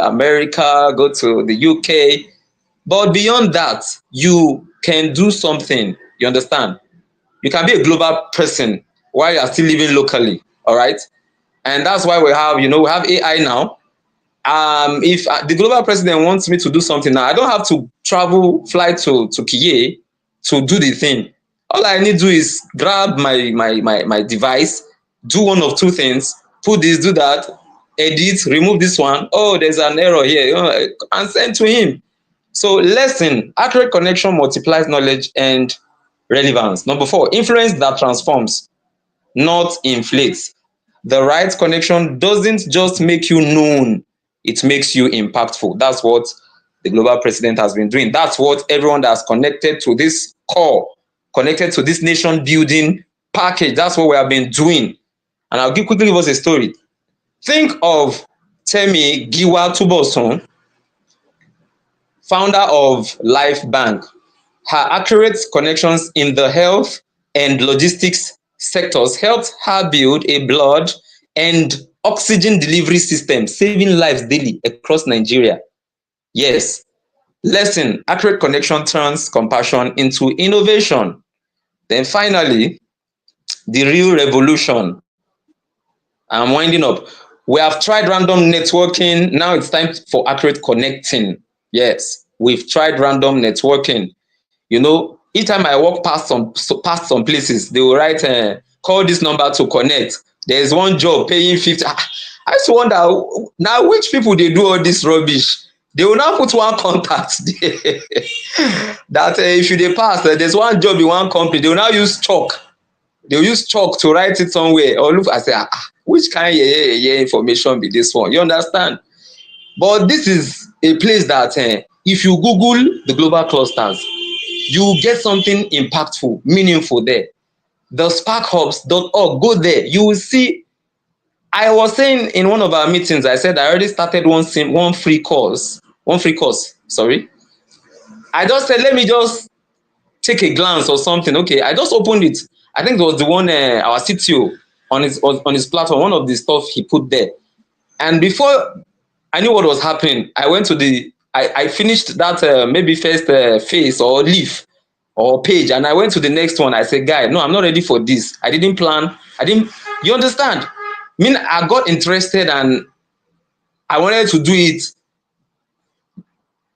America, go to the UK. But beyond that, you can do something. You understand? You can be a global person while you are still living locally. All right. And that's why we have AI now. If the global president wants me to do something now, I don't have to fly to Kiev to do the thing. All I need to do is grab my device, do one of two things, put this, do that, edit, remove this one. Oh, there's an error here, and send to him. So lesson: accurate connection multiplies knowledge and relevance. Number 4, influence that transforms, not inflates. The right connection doesn't just make you known, it makes you impactful. That's what the global president has been doing. That's what everyone that's connected to this call, connected to this nation building package, that's what we have been doing. And I'll quickly give us a story. Think of Temi Giwa Tuboson, founder of Life Bank. Her accurate connections in the health and logistics sectors helped her build a blood and oxygen delivery system, saving lives daily across Nigeria. Yes. Lesson: accurate connection turns compassion into innovation. Then finally, the real revolution. I'm winding up. We have tried random networking. Now it's time for accurate connecting. Yes, we've tried random networking. Each time I walk past some places, they will write, call this number to connect. There's one job paying 50. I just wonder, now which people they do all this rubbish? They will now put one contact there that if you pass, there's one job in one company. They will now use chalk. They will use chalk to write it somewhere. Or look, I say, which kind of information be this one? You understand? But this is a place that if you Google the global clusters, you get something impactful, meaningful there. The sparkhubs.org, go there. You will see. I was saying in one of our meetings, I said I already started one free course. Sorry. I just said, let me just take a glance or something. Okay, I just opened it. I think it was the one our CTO on his platform, one of the stuff he put there. And before I knew what was happening, I went to I finished that maybe first phase or leaf or page, and I went to the next one. I said, guy, no, I'm not ready for this. I didn't plan. You understand? I got interested and I wanted to do it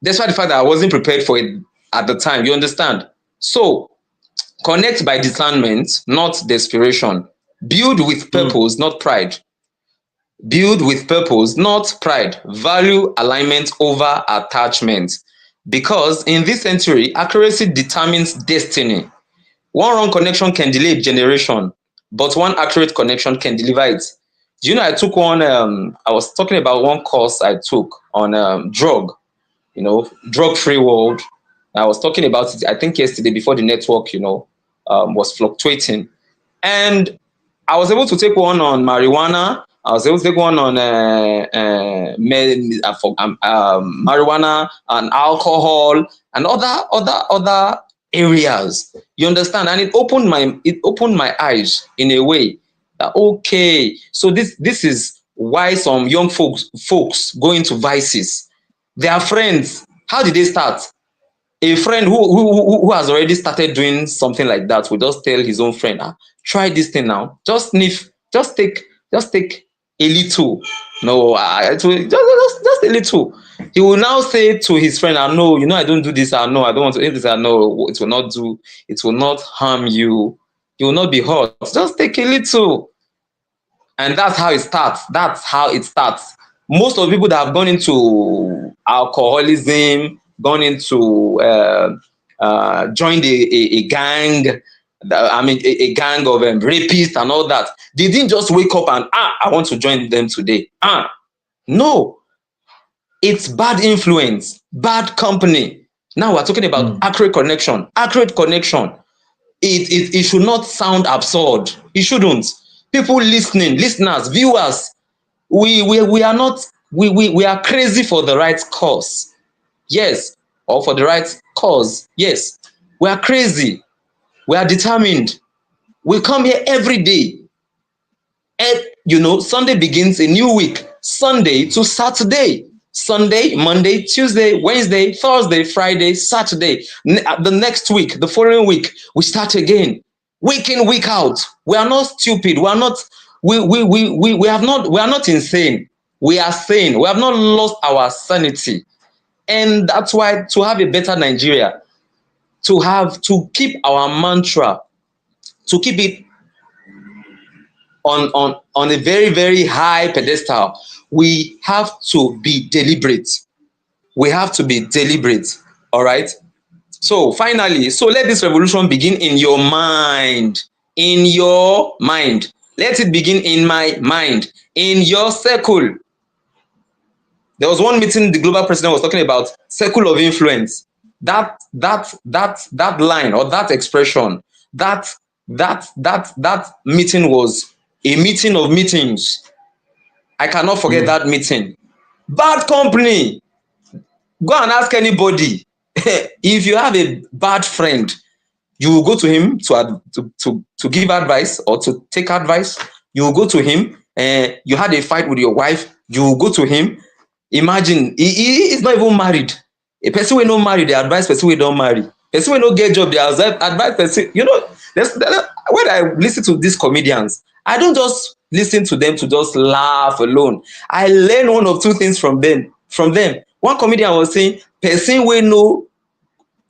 despite the fact that I wasn't prepared for it at the time. You understand? So connect by discernment, not desperation. Build with purpose, not pride. Build with purpose, not pride. Value alignment over attachment. Because in this century, accuracy determines destiny. One wrong connection can delay a generation, but one accurate connection can deliver it. Do you know I took one, I was talking about one course I took on drug-free world. I was talking about it, I think yesterday before the network, was fluctuating. And I was able to take one on marijuana. I was able to take one on marijuana and alcohol and other areas. You understand? And it opened my eyes in a way that, okay, so this is why some young folks go into vices. Their friends, how did they start? A friend who has already started doing something like that will just tell his own friend, try this thing now, just sniff, just take a little. No, it will, just a little. He will now say to his friend, no, I don't do this, no, I don't want to eat this, no, it will not harm you, you will not be hurt, just take a little. And that's how it starts. Most of the people that have gone into alcoholism, gone into joined a gang, a gang of rapists and all that, they didn't just wake up and I want to join them today. No, it's bad influence, bad company. Now we're talking about accurate connection. It should not sound absurd. It shouldn't. People listeners, viewers, we are not, we are crazy for the right cause. Yes, or for the right cause. Yes, we are crazy. We are determined. We come here every day. Sunday begins a new week. Sunday to Saturday. Sunday, Monday, Tuesday, Wednesday, Thursday, Friday, Saturday. The next week, the following week, we start again. Week in, week out. We are not stupid. We are not. We are not insane. We are sane. We have not lost our sanity, and that's why to have a better Nigeria, to keep our mantra, to keep it on a very, very high pedestal, we have to be deliberate. We have to be deliberate. All right. So finally, let this revolution begin in your mind. In your mind. Let it begin in my mind. In your circle. There was one meeting the global president was talking about circle of influence. That line or that expression, that meeting was a meeting of meetings. I cannot forget that meeting. Bad company. Go and ask anybody. If you have a bad friend, you will go to him to give advice or to take advice. You will go to him. You had a fight with your wife. You will go to him. Imagine he is not even married. A person will not marry, they advise person will don't marry. Person will not get job, they advise person. When I listen to these comedians, I don't just listen to them to just laugh alone. I learn one or two things from them. One comedian was saying, person will no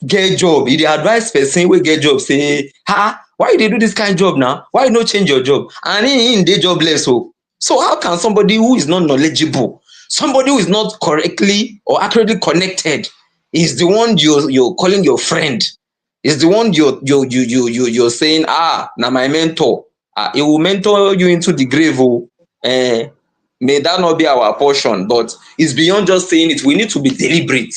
get job. He advise person will get job. Say, why you dey do this kind of job now? Why you no change your job? And he dey jobless. So how can somebody who is not knowledgeable, somebody who is not correctly or accurately connected, is the one you're calling your friend, is the one you're saying, now my mentor, he will mentor you into the grave. May that not be our portion, but it's beyond just saying it. We need to be deliberate.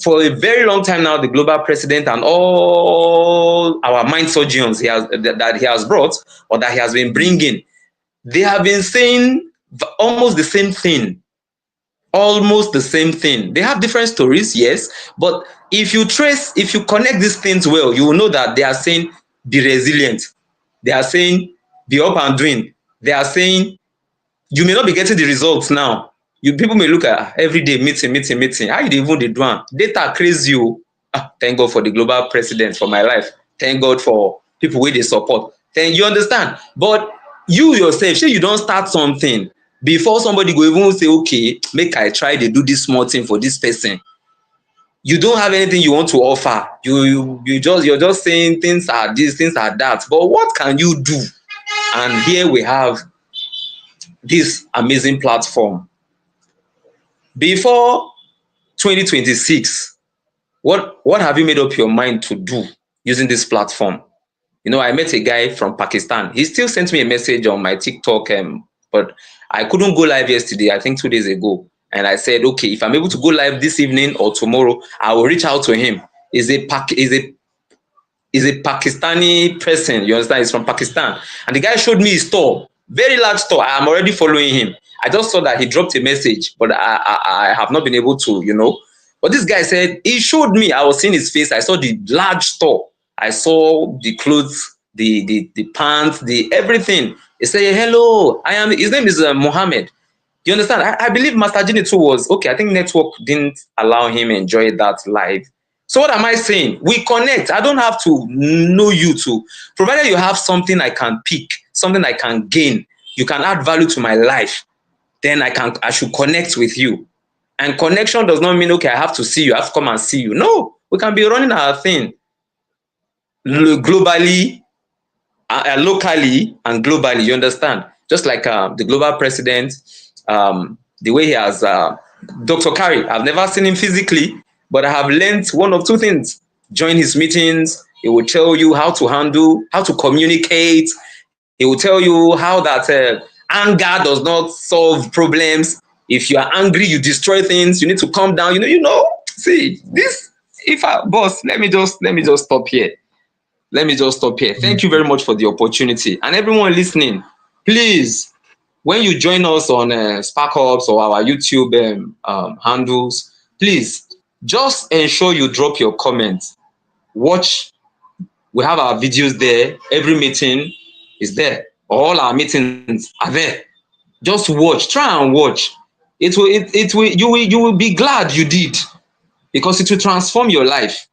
For a very long time now, the global president and all our mind surgeons that he has brought or that he has been bringing, they have been saying almost the same thing. Almost the same thing. They have different stories, yes, but if you connect these things well, you will know that they are saying be resilient. They are saying be up and doing. They are saying you may not be getting the results now. People may look at every day meeting. How you even do one? Data crazy you. Thank God for the global president for my life. Thank God for people where they support. You understand? But you yourself, say you don't start something before somebody go even say, okay, make I try to do this small thing for this person. You don't have anything you want to offer. You're just saying things are this, things are that. But what can you do? And here we have this amazing platform. Before 2026, what have you made up your mind to do using this platform? I met a guy from Pakistan. He still sent me a message on my TikTok, but I couldn't go live yesterday, I think 2 days ago. And I said, okay, if I'm able to go live this evening or tomorrow, I will reach out to him. Is a Pakistani person, you understand? He's from Pakistan. And the guy showed me his store, very large store. I am already following him. I just saw that he dropped a message, but I have not been able to, But this guy said, he showed me, I was seeing his face. I saw the large store. I saw the clothes, the pants, the everything. He said, hello, his name is Mohammed. You understand? I believe Master Genie too was, okay, I think network didn't allow him enjoy that live. So what am I saying? We connect. I don't have to know you to, provided you have something I can pick, something I can gain, you can add value to my life, then I should connect with you. And connection does not mean, okay, I have to see you, I have to come and see you. No, we can be running our thing globally, locally and globally, you understand? Just like the global president, the way he has, Dr. Kari, I've never seen him physically, but I have learned one of two things. Join his meetings, he will tell you how to handle, how to communicate. He will tell you how that anger does not solve problems. If you are angry, you destroy things. You need to calm down. See this. Boss, let me just stop here. Let me just stop here. Thank you very much for the opportunity. And everyone listening, please, when you join us on Spark Hubs or our YouTube handles, please just ensure you drop your comments. Watch. We have our videos there. Every meeting is there. All our meetings are there. Just watch. Try and watch. You will be glad you did, because it will transform your life.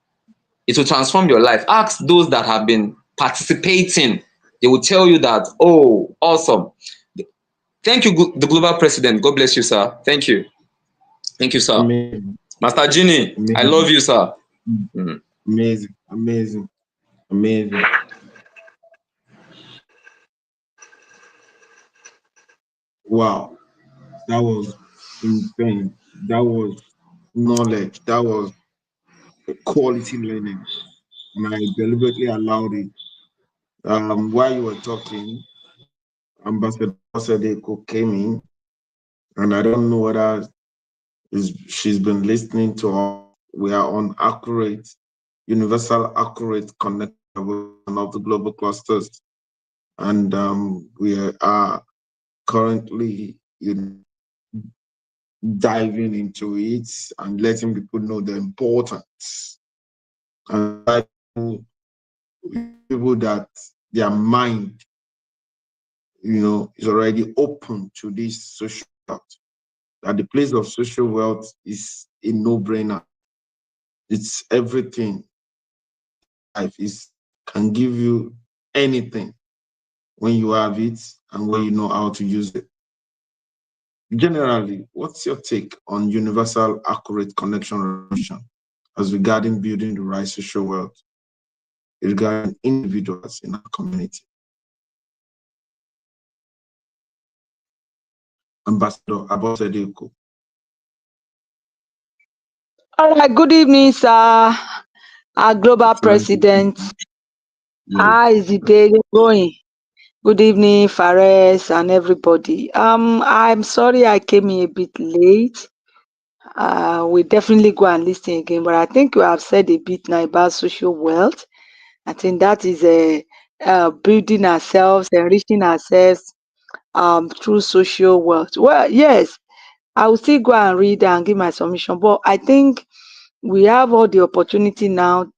It will transform your life. Ask those that have been participating. They will tell you that, oh, awesome. Thank you, the global president. God bless you, sir. Thank you. Thank you, sir. Amazing. Master Genie, I love you, sir. Amazing. Amazing. Amazing. Wow. That was insane. That was knowledge. That was quality learning. And I deliberately allowed it. While you were talking, Ambassador Sadeko came in, and I don't know whether she's been listening to us. We are on accurate, universal accurate connection of the global clusters. And we are currently diving into it and letting people know the importance, and people that their mind, is already open to this social wealth. That the place of social wealth is a no-brainer. It's everything. Life can give you anything when you have it and when you know how to use it. Generally, what's your take on universal accurate connection revolution as regarding building the right social wealth regarding individuals in our community? Ambassador Abosedeko. All right, good evening, sir. Our global president. How is the day going? Good evening, Fares and everybody. I'm sorry I came in a bit late. We definitely go and listen again, but I think you have said a bit now about social wealth. I think that is building ourselves, enriching ourselves through social wealth. Well, yes, I will still go and read and give my submission, but I think we have all the opportunity now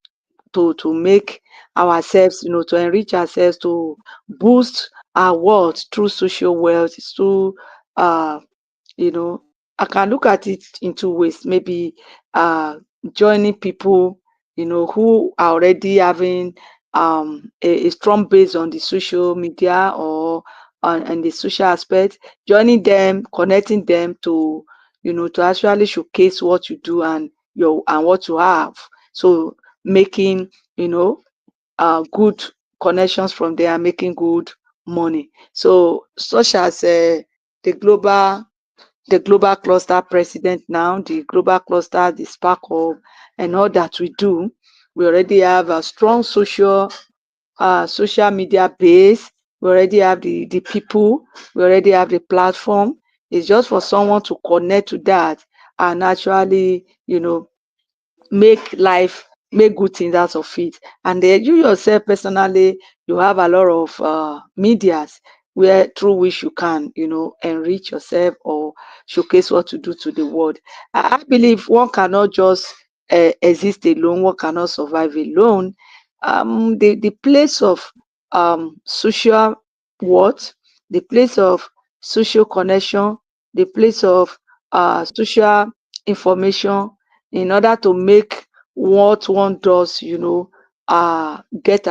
to make ourselves, to enrich ourselves, to boost our wealth through social wealth, through you know, I can look at it in two ways. Maybe joining people, who are already having a strong base on the social media or on the social aspect, joining them, connecting them to actually showcase what you do and what you have. So making, good connections from there, making good money. So such as the global cluster president now, the global cluster, the Spark Hub, and all that we do, we already have a strong social social media base. We already have the people. We already have the platform. It's just for someone to connect to that and actually, make life, make good things out of it. And then you yourself personally, you have a lot of medias where through which you can, enrich yourself or showcase what to do to the world. I believe one cannot just exist alone, one cannot survive alone. The place of social what, the place of social connection, the place of social information in order to make what one does, get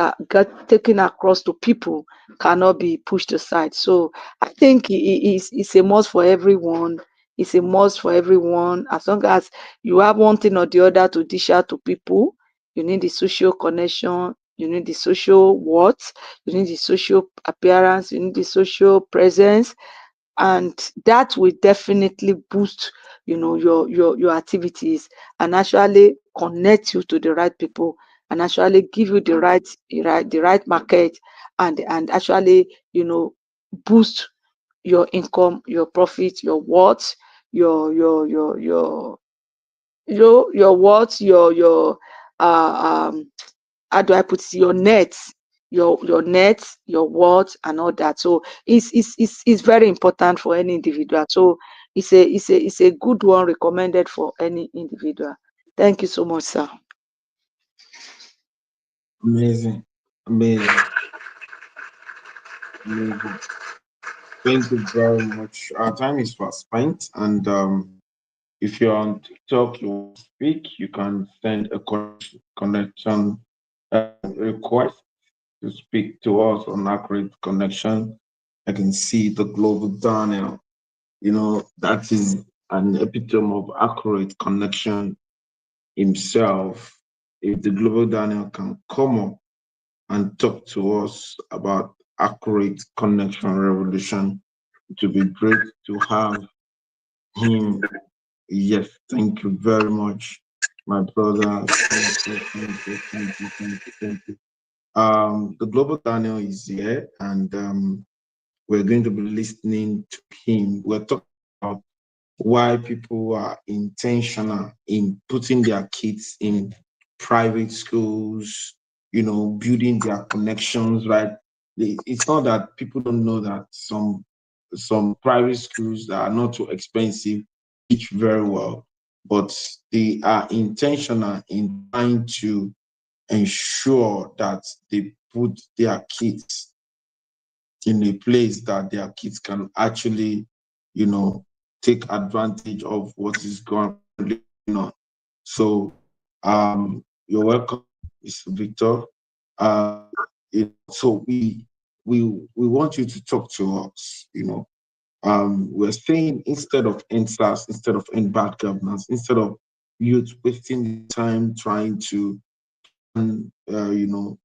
taken across to people cannot be pushed aside. So I think it's a must for everyone. It's a must for everyone. As long as you have one thing or the other to dish out to people, you need the social connection, you need the social what, you need the social appearance, you need the social presence, and that will definitely boost your activities and actually connect you to the right people and actually give you the right market and actually boost your income, your profit, your what, your what, your how do I put it, your net, your net, your worth, and all that. So it's very important for any individual. So it's a good one recommended for any individual. Thank you so much, sir. Amazing. Amazing. Amazing. Thank you very much. Our time is fast spent, and if you're on TikTok, you want to speak, you can send a connection request to speak to us on Accurate Connection. I can see the global Daniel. That is an epitome of accurate connection himself. If the global Daniel can come up and talk to us about accurate connection revolution, it would be great to have him. Yes, thank you very much, my brother. Thank you, thank you, thank you, thank you, thank you. The global Daniel is here, and we're going to be listening to him. We're talking about why people are intentional in putting their kids in private schools, building their connections, right? It's not that people don't know that some private schools that are not too expensive teach very well, but they are intentional in trying to ensure that they put their kids in a place that their kids can actually, you know, take advantage of what is going on. So, you're welcome, Mr. Victor. So we want you to talk to us. We're saying instead of NSAS, instead of end bad governance, instead of youth wasting time trying to, you know,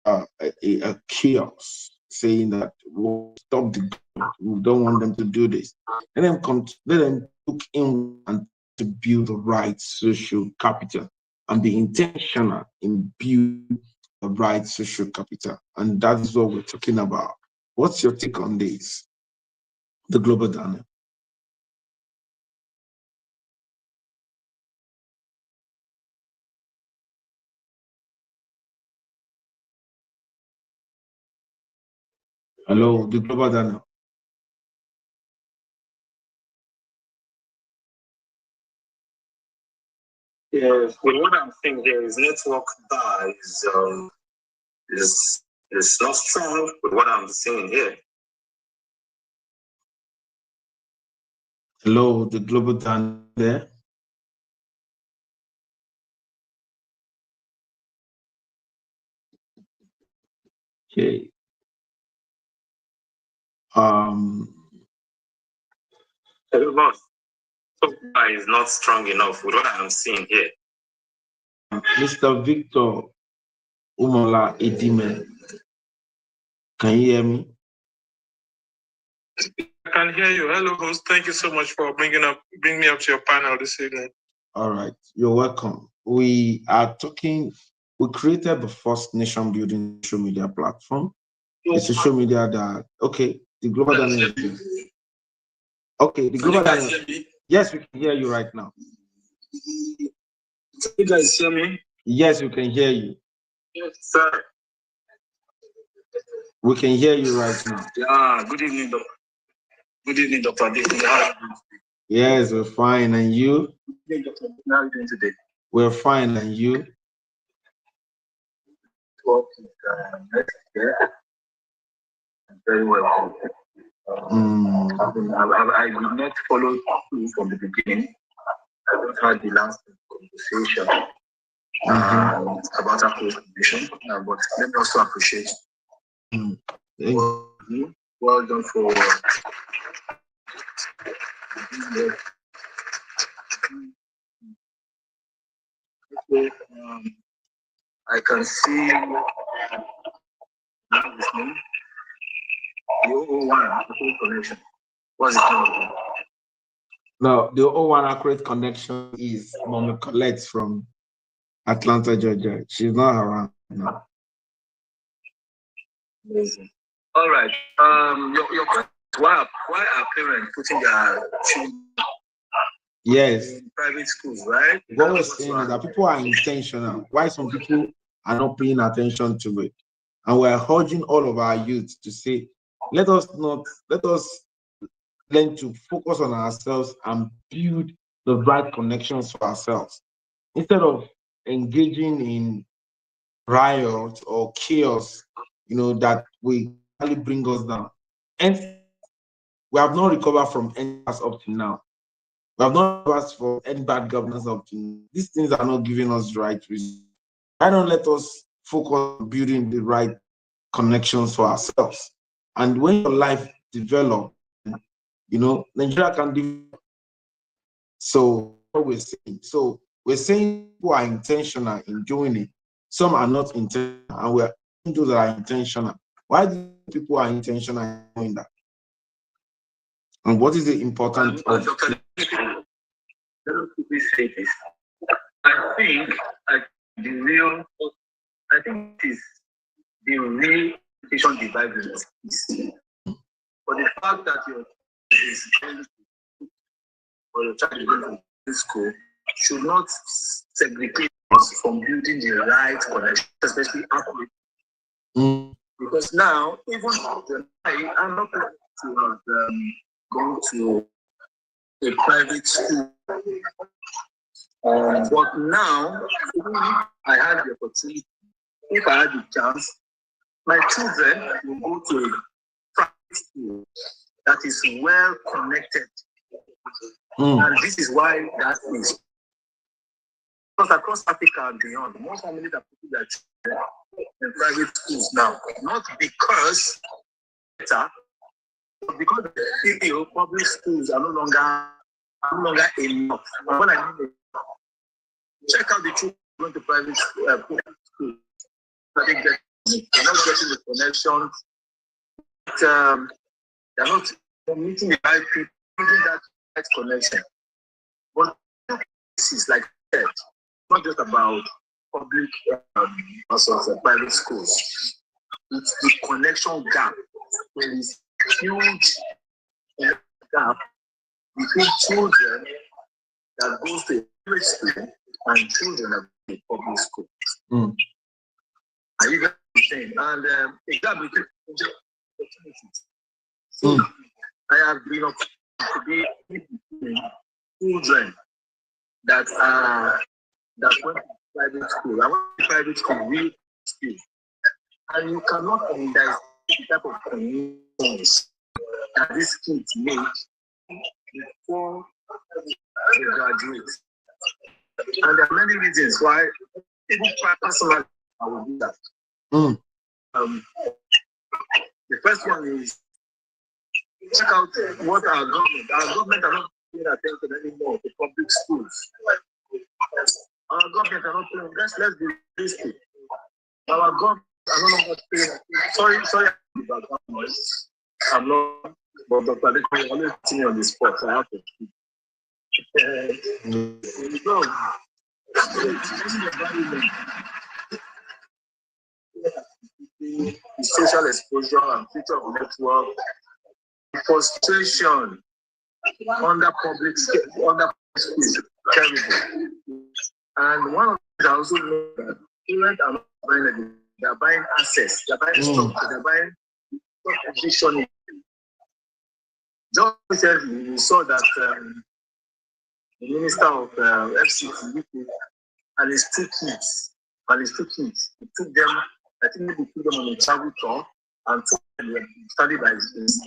a chaos, saying that we'll stop the government. We don't want them to do this. Let them look in and to build the right social capital and be intentional in building the right social capital. And that is what we're talking about. What's your take on this? The global dynamic. Hello, the global dynamic. Yes, well, what I'm saying here is network bar is not strong with what I'm seeing here. Hello, the global dynamic there. Okay. Um, Hello, boss. So bar is not strong enough with what I'm seeing here. Mr. Victor Umola Edime, can you hear me? I can hear you. Hello, host. Thank you so much for bringing me up to your panel this evening. All right, you're welcome. We are talking we created the first nation building social media platform. It's a social media that, okay, the global dynamic. Okay, the global dynamic. Yes, we can hear you right now. You guys hear me? Yes, we can hear you. Yes, sir. We can hear you right now. Yeah, good evening, Doctor. Good evening, Dr. Yes, we're fine. And you? Good evening, Dr. How are you doing today? We're fine. And you? Very well. I did not follow you from the beginning. I don't had the last conversation about our contribution, but let me also appreciate you. Well done for I can see his name. The 001 accurate connection. What's his name? No, the 001 accurate connection is Mommy Colette from Atlanta, Georgia. She's not around now. Amazing. All right. Your question is why are parents putting their children in private schools, right? What we're saying is that people are intentional. Why some people are not paying attention to it? And we're urging all of our youth to say, let us learn to focus on ourselves and build the right connections for ourselves. Instead of engaging in riot or chaos, that will really bring us down. And we have not recovered from any past up to now. We have not recovered from any bad governance up to now. These things are not giving us the right reason. Why don't let us focus on building the right connections for ourselves? And when your life develops, Nigeria can develop. So what we're saying. So we're saying people are intentional in doing it. Some are not intentional, and we're those that are intentional. Why do people are intentional in doing that? And what is the importance of? Let me quickly say this. I think it is the real education device is. But the fact that your child is going to school should not segregate us from building the right connection, especially accurate. Because now, even I'm not going to go to a private school. But now, I had the opportunity, if I had the chance, my children will go to a private school that is well connected. And this is why that is. Because across Africa and beyond, most families are putting their children in private schools now. Not because better, but because the public schools are no longer enough. And when I mean check out the children going to private school. They're not getting the connection. They're not meeting the right people, building that right connection. But this is like I said, not just about public also private schools. It's the connection gap. There is a huge gap between children that goes to a private school and children that go to a public school. Are you guys saying? And a gap between opportunities. So I have been up to be children that went to private school. I went to private school, real school. And you cannot understand the type of connections that these kids make before they graduate. And there are many reasons why even personally I will do that. The first one is check out what our government are not paying attention anymore to public schools. Our government are not paying. Let's be realistic. Our government are no longer paying attention. Sorry about that noise. I'm not, but Dr. Adekwe always put me on the spot. So I have to keep. the social exposure and future of network, frustration under public school is terrible. And one of the things I also know that parents are not buying it, they are buying access, they are buying structure, they are buying positioning. Just recently, we saw that the minister of FCT and his two kids, he took them, I think he took them on a travel tour and took them studied by his UK.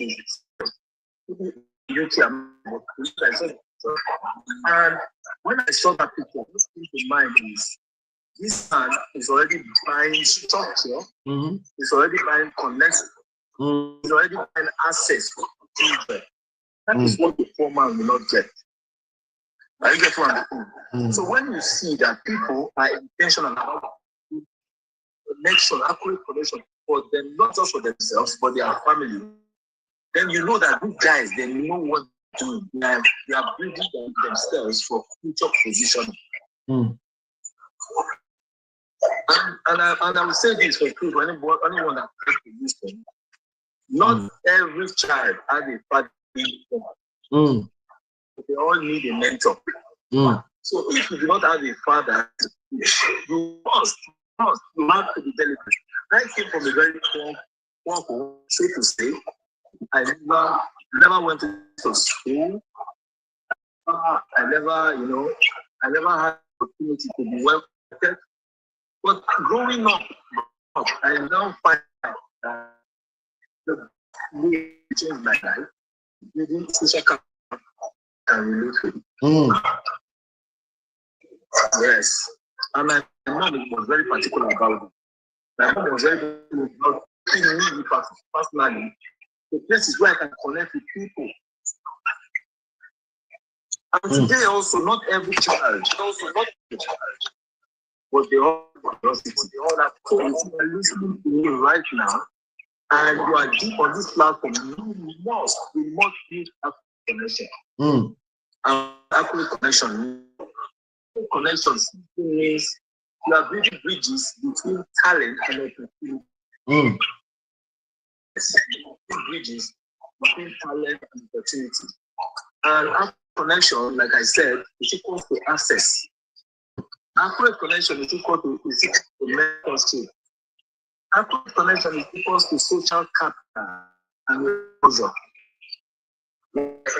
And when I saw that picture, what came to mind is this man is already buying structure, he's already buying connection, he's already buying access for children. That is what the poor man will not get. I get what I'm saying. So when you see that people are intentional about connection, accurate connection for them, not just for themselves, but their family, then you know that these guys, they know what to do. They are building themselves for future position. And I will say this for people, anyone that takes this thing, not every child has a father. They all need a mentor. So if you do not have a father, you must you have to be deliberate. I came from a very poor home, so to say. I never went to school. I never had the opportunity to be well protected. But growing up, I now find that the way to change my life, building social capital and relate with. Yes. And my mom was very particular about it. My mom was very particular about me personally. The places where I can connect with people. And today also, not every child, but they all have curiosity. They all have curiosity. If you are listening to me right now, and you are deep on this platform, we must build a connection. And accurate connection. Connections means you are building bridges between talent and opportunity. Bridges between talent and opportunity. And accurate connection, like I said, is equal to access. Accurate connection is equal to mentorship. Accurate connection is equal to social capital and exposure.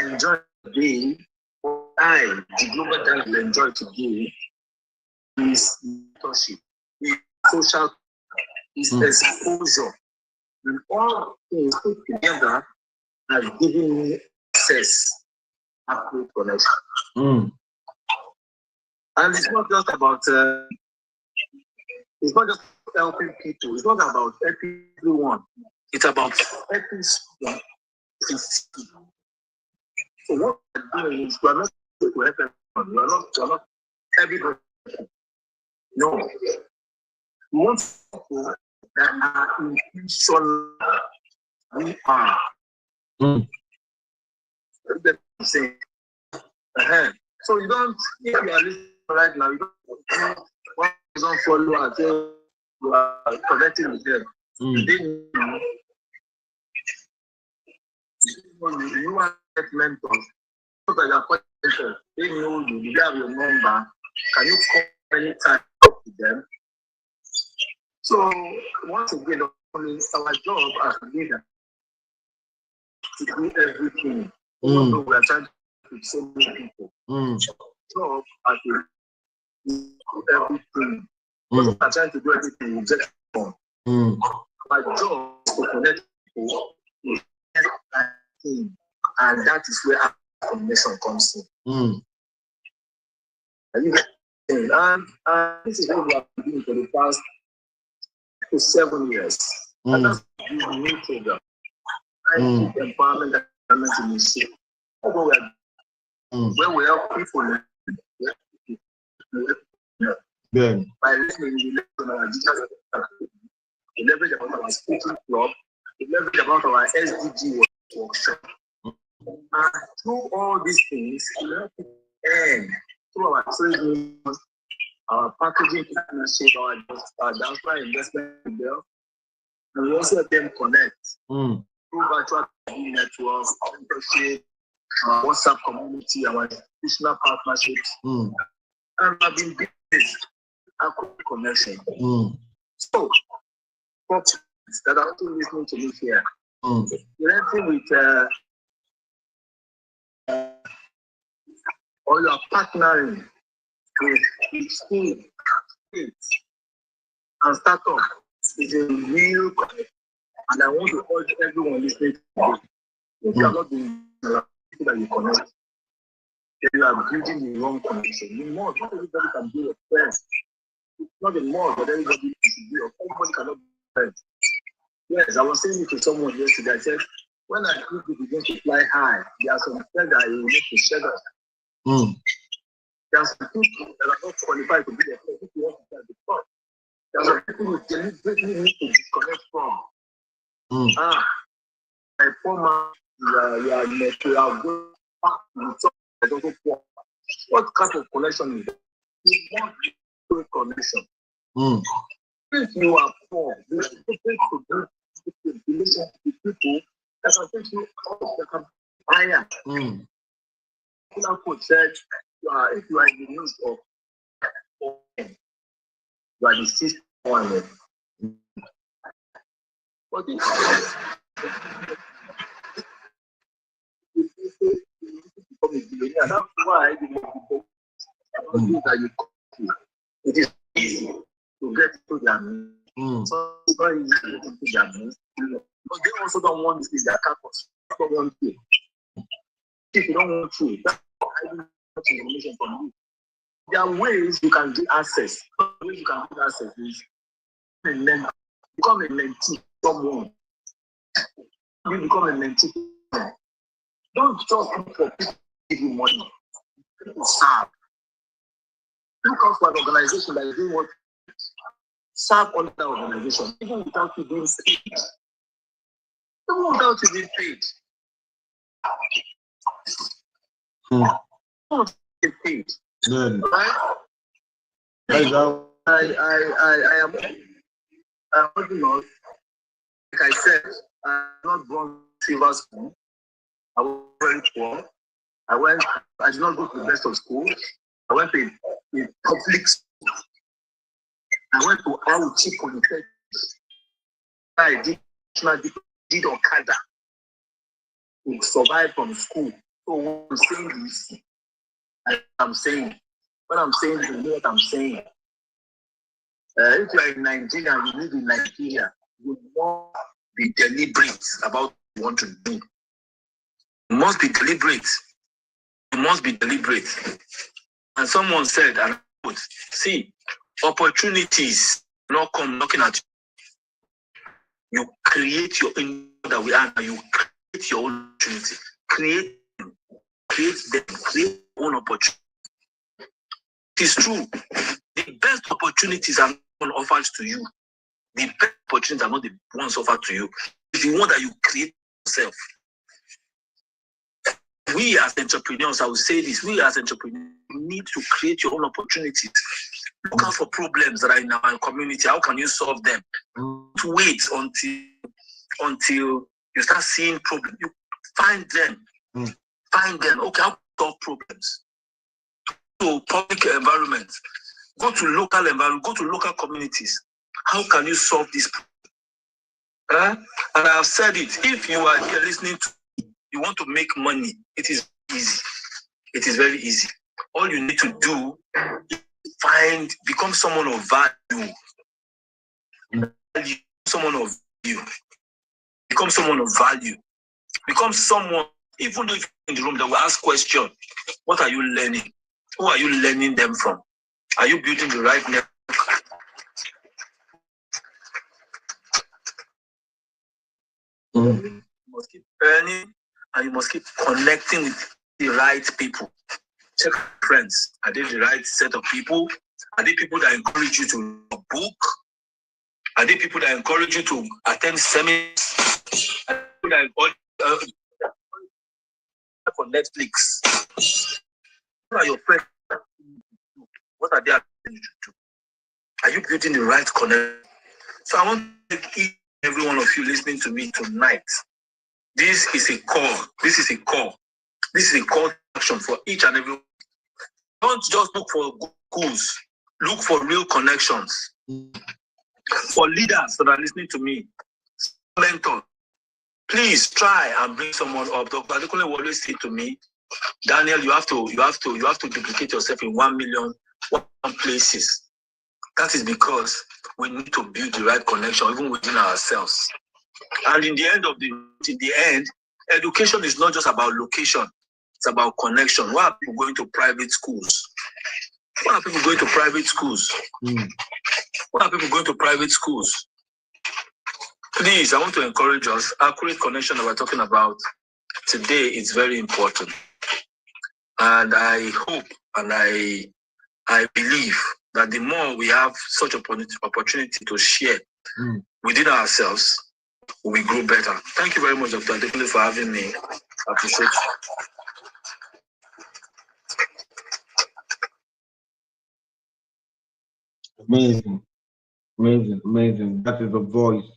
Enjoy today, the global that will enjoy today, is mentorship, is social, is exposure. And all things put together are giving me access, accurate connection. And it's not just about helping people, it's not about helping everyone, it's about helping someone. So what we're doing is we're not to help everyone, we're not everybody. No. We want people that are intentional. We are. Saying, so you don't, if you are listening right now, you don't follow until you are connecting with them. They know you want to get mentors. So that you are quite, they know you, they have your number. Can you call anytime to them? So once again, it's our job as a leader to do everything. Even though we are trying to with so many people. Job as a do everything. We are trying to do everything with just one. My job is to connect people with everything, and that is where our connection comes in. And this is what we have been doing for the past 7 years. And that's the new program. I keep empowerment and initiative. Where we help people by listening, we leverage about our speaking club, we leverage about our SDG workshop. And through all these things, we help people earn through our training, our packaging partnership, our diaspora investment bill, and we also help them connect through virtual networks, mentorship, our WhatsApp community, our institutional partnerships, and I've been doing this connection. So, for people that are also listening to me here, connecting with or you are partnering with school, and startup is a real connect. And I want to urge everyone listening to me, if you are not doing people that you connect, then you are building the wrong connection. You must, not everybody can be your friend. It's not a must, but everybody should be your friend. Everybody cannot be your friend. Yes, I was saying it to someone yesterday. I said, when I think we begin to fly high, there are some friends that you need to shed us. There are some people that are not qualified to be your friend if you want to be at the front. There are some people you deliberately need to disconnect from. My former, you are going back to something poor. What kind of connection is that? You want to connection. If you are poor, you should take to build relation with people that can take you out of the higher. Coach said, if you are in the midst of you are the sixth one. But if become a billionaire, that's why it is easy to get to their means. So it's very easy to get into their means. But they also don't want to see their campus. They don't want to. If you don't want to, that's hiding information from you. There are ways you can get access. The ways you can get access is become a mentee someone. You become a mentee. Don't just look for people to give you money. People serve. Look out for an organization that is doing what serve under that organization, even without you being paid. Even without you being paid. Don't get paid. Right? I am working on, like I said, I'm not born silver spoon. I was very poor. I did not go to the best of schools. I went to a public school. I went to Auchi Polytechnic. I did Okada to survive from school. So when I'm saying this, I'm saying, when I'm saying this, you know what I'm saying. If you are in Nigeria, you live in Nigeria, you must be deliberate about what you want to do. You must be deliberate. You must be deliberate. And someone said, and I quote, see, opportunities not come knocking at you. You create your own that we are. You create your own opportunity. Create them. Create your own opportunity. It is true. The best opportunities are not offered to you. The best opportunities are not the ones offered to you. It's the one that you create yourself. We as entrepreneurs, I will say this, we as entrepreneurs need to create your own opportunities. Look out for problems that are in our community. How can you solve them? Don't wait until you start seeing problems. You find them. Find them. Okay, how to solve problems? Go to public environments. Go to local environment. Go to local communities. How can you solve this problem? And I have said it. If you are here listening to you want to make money, it is easy. It is very easy. All you need to do is become someone of value. Someone of value. Become someone of value. Become someone, even though you're in the room, that will ask questions. What are you learning? Who are you learning them from? Are you building the right network? You must keep learning. And you must keep connecting with the right people. Check friends. Are they the right set of people? Are they people that encourage you to read a book? Are they people that encourage you to attend seminars? Are they people that encourage for Netflix? What are your friends? What are they asking you to do? Are you building the right connection? So I want to each and every one of you listening to me tonight, this is a call. This is a call. This is a call to action for each and every one. Don't just look for schools. Look for real connections. For leaders that are listening to me, mentors, please try and bring someone up. Dr. Adekunle will always say to me, Daniel, you have to duplicate yourself in 1 million places. That is because we need to build the right connection even within ourselves. And in the end, education is not just about location, it's about connection. Why are people going to private schools? Why are people going to private schools? Why are people going to private schools? Please, I want to encourage us. Accurate connection that we're talking about today is very important. And I hope and I believe that the more we have such opportunity to share within ourselves, we grow better. Thank you very much, Dr. Adekunle, for having me. I appreciate you. Amazing, amazing, amazing. That is the voice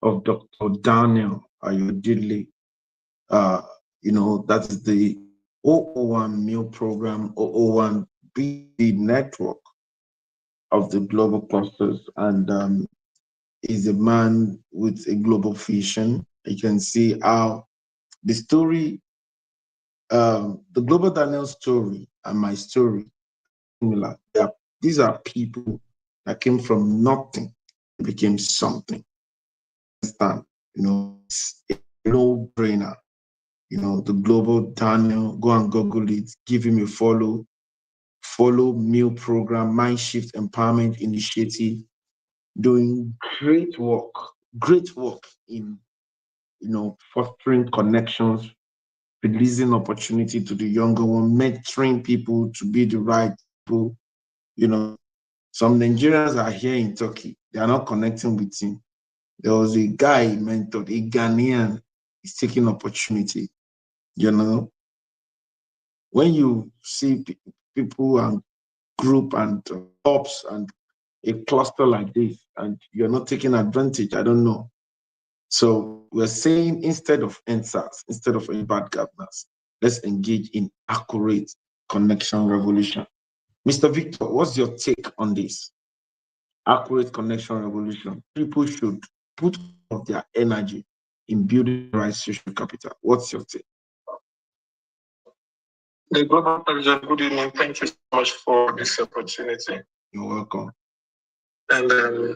of Dr. Daniel Ayodele. That is the 001 meal program, 001 BD network of the global clusters, and is a man with a global vision. You can see how the story, the global Daniel story and my story, similar. These are people that came from nothing, became something. Understand? It's a no-brainer. The global Daniel, go and Google it, give him a follow meal program, mind shift empowerment initiative, doing great work in fostering connections, releasing opportunity to the younger one, mentoring people to be the right people. Some Nigerians are here in Turkey, they are not connecting with him. There was a guy he mentored, a Ghanaian, is taking opportunity. When you see people and group and ops and a cluster like this, and you're not taking advantage, I don't know. So we're saying instead of NSAS, instead of any bad governance, let's engage in accurate connection revolution. Mr. Victor, what's your take on this? Accurate connection revolution. People should put all of their energy in building the right social capital. What's your take? The Global President, good evening. Thank you so much for this opportunity. You're welcome. And a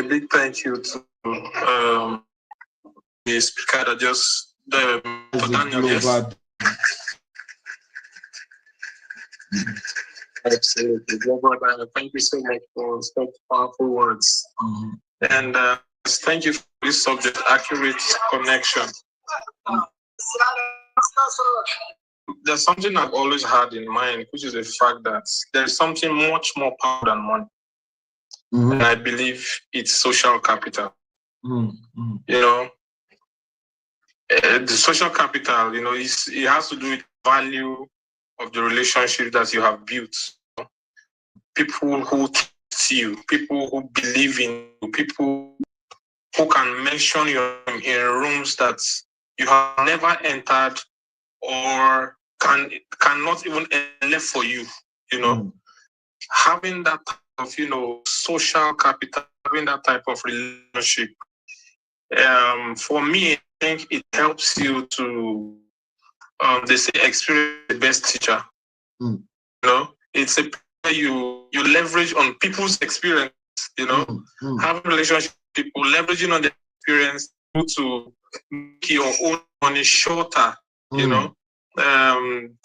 big thank you to the speaker that just, for Daniel, yes? Absolutely. Global Daniel, thank you so much for such powerful words. And thank you for this subject, accurate connection. There's something I've always had in mind, which is the fact that there's something much more powerful than money. And I believe it's social capital. The social capital, it has to do with value of the relationship that you have built. People who trust you, people who believe in you, people who can mention you in rooms that you have never entered or cannot even enter for you. Having that type of social capital, having that type of relationship, for me, I think it helps you to they say experience the best teacher. It's a you leverage on people's experience. Having relationship with people, leveraging on their experience to make your own money shorter.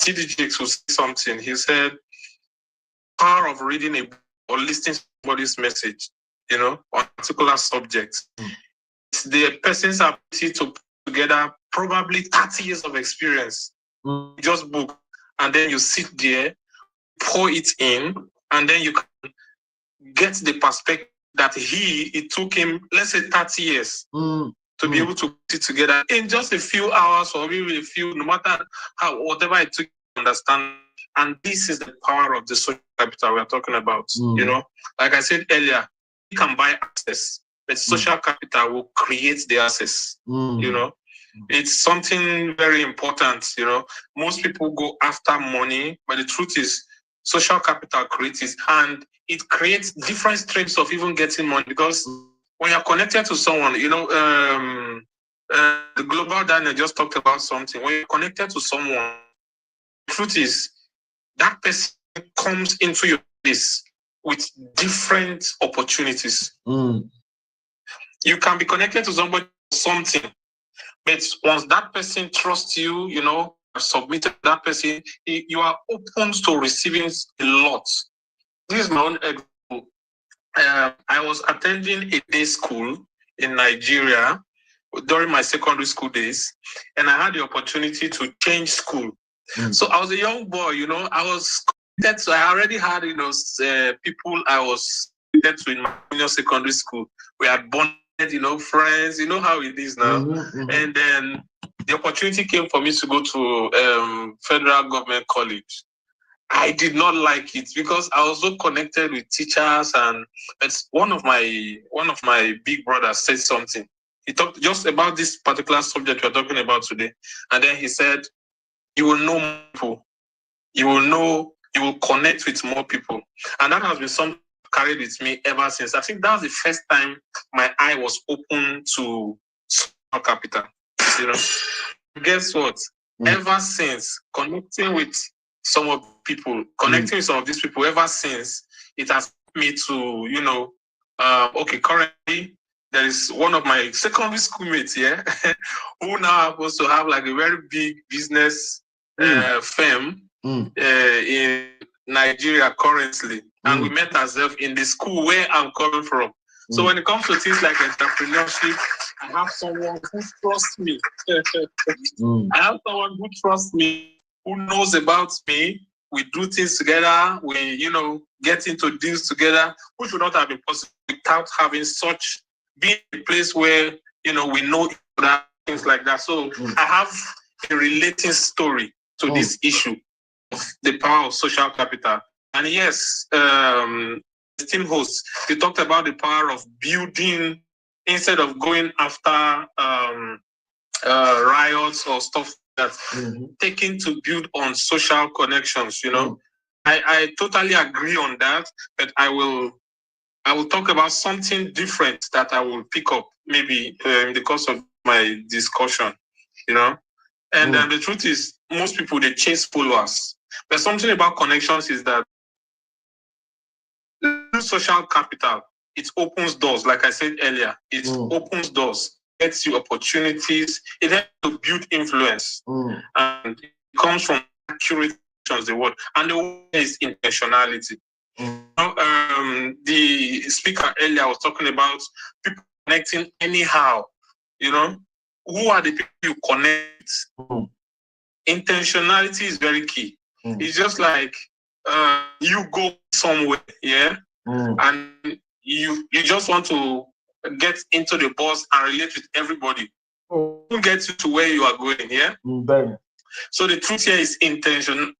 TD Jakes will say something. He said, power of reading a book or listening to somebody's message, on a particular subject. It's the person's ability to put together probably 30 years of experience, just book, and then you sit there, pour it in, and then you can get the perspective that it took him, let's say 30 years to be able to put it together in just a few hours or maybe a few, no matter whatever it took to understand. And this is the power of the social capital we're talking about. Like I said earlier, you can buy access, but social capital will create the access. You know, it's something very important. You know, most people go after money, but the truth is, social capital creates it, and it creates different streams of even getting money. Because when you're connected to someone, you know, the global Daniel just talked about something. When you're connected to someone, the truth is that person comes into your place with different opportunities. You can be connected to somebody for something, but once that person trusts you, you know, submitted that person, you are open to receiving a lot. This is my own example. I was attending a day school in Nigeria during my secondary school days, and I had the opportunity to change school. So I was a young boy, you know, I was connected to, I already had, you know, people I was connected to in my junior secondary school. We had bonded, you know, friends, you know how it is now. And then the opportunity came for me to go to federal government college. I did not like it because I was so connected with teachers, and it's one of my big brothers said something. He talked just about this particular subject we're talking about today, and then he said, "You will know more people. You will connect with more people," and that has been something I've carried with me ever since. I think that was the first time my eye was open to social capital. You know, guess what? Ever since connecting with some of people, ever since, it has helped me to, you know, okay, currently there is one of my secondary schoolmates here who now happens to have like a very big business firm in Nigeria currently. And we met ourselves in the school where I'm coming from. So when it comes to things like entrepreneurship, I have someone who trusts me. I have someone who trusts me, who knows about me. We do things together. We, you know, get into deals together, which would not have been possible without having such, being a place where, you know, we know each other, things like that. So I have a relating story to this issue of the power of social capital. And yes, team hosts, they talked about the power of building instead of going after riots or stuff like that, taking to build on social connections. You know, I totally agree on that, but I will talk about something different that I will pick up maybe in the course of my discussion. You know, and the truth is, most people, they chase followers, but something about connections is that social capital, it opens doors. Like I said earlier, it opens doors, gets you opportunities, it helps to build influence, and it comes from accurate the word, and the word is intentionality. The speaker earlier was talking about people connecting anyhow. You know, who are the people you connect? Intentionality is very key. It's just like you go somewhere, yeah, and you just want to get into the bus and relate with everybody. Who gets you to where you are going, yeah? So the truth here is intention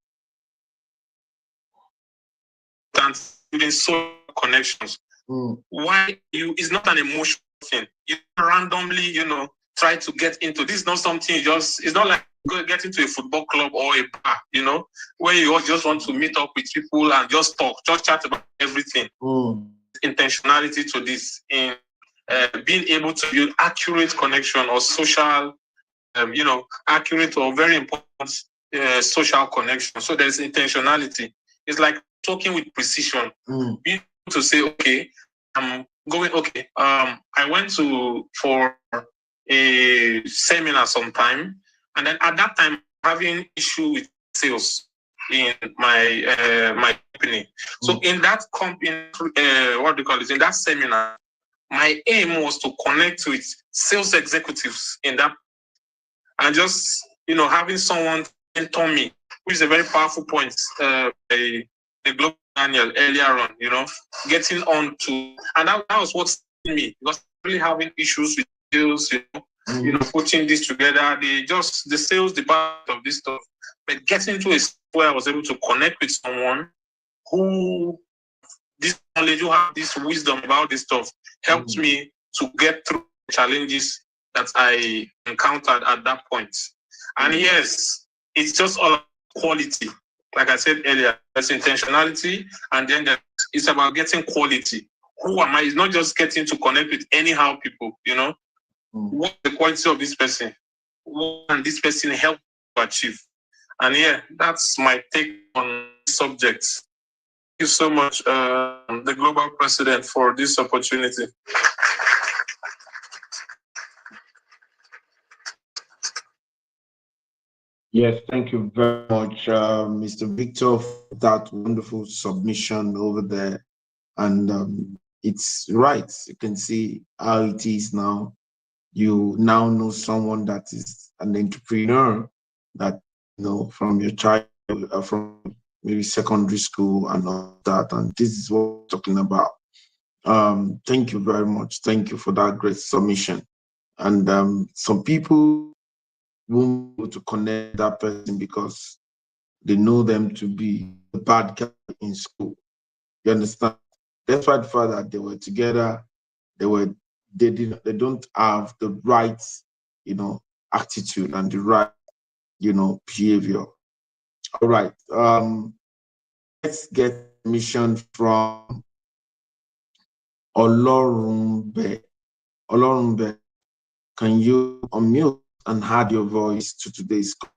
and building social connections. Why it's not an emotional thing. You randomly, you know, try to get into this. Is not something it's not like go get into a football club or a bar, you know, where you just want to meet up with people and just talk, just chat about everything. Intentionality to this in being able to build accurate connection or social, you know, accurate or very important social connection. So there's intentionality. It's like talking with precision. Being able to say, okay, I'm going, okay, I went for a seminar sometime, and then at that time having issue with sales in my company. So in that company, what do you call it? In that seminar, my aim was to connect with sales executives in that, and just, you know, having someone mentor me, which is a very powerful point. The global Daniel earlier on, you know, getting on to, and that was what saved me, because really having issues with sales, you know, putting this together, the sales department of this stuff, but getting to a where I was able to connect with someone who this knowledge, who have this wisdom about this stuff, helped me to get through challenges that I encountered at that point. And yes, it's just all about quality. Like I said earlier, there's intentionality, and then it's about getting quality. Who am I? It's not just getting to connect with anyhow people, you know. What's the quality of this person? What can this person help to achieve? And yeah, that's my take on this subject. Thank you so much, the global president, for this opportunity. Yes, thank you very much, Mr. Victor, for that wonderful submission over there. And it's right. You can see how it is now. You now know someone that is an entrepreneur that, you know, from your child, from maybe secondary school and all that. And this is what we're talking about. Thank you very much. Thank you for that great submission. And some people won't be able to connect that person because they know them to be a bad guy in school. You understand? Despite the fact that they were together, they don't have the right, you know, attitude and the right, you know, behavior. All right. Let's get permission from Olorunbe. Olorunbe, can you unmute and add your voice to today's call?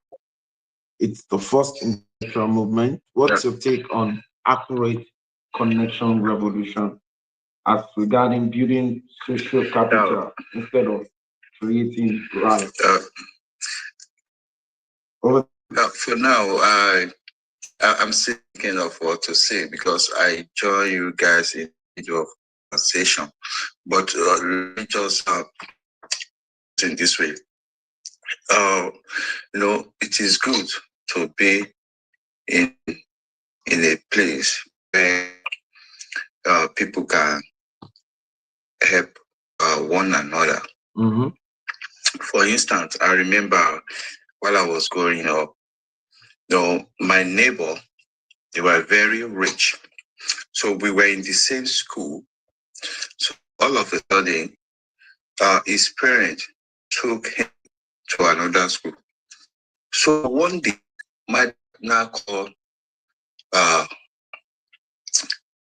It's the first intellectual movement. What's your take on accurate connection revolution as regarding building social capital instead of creating rights? For now, I'm thinking of what to say because I join you guys in the middle of conversation. But let me just in this way. You know, it is good to be in a place where people can help one another. Mm-hmm. For instance, I remember while I was growing up, you know, my neighbor, they were very rich. So we were in the same school. So all of a sudden, his parents took him to another school. So one day, my dad now called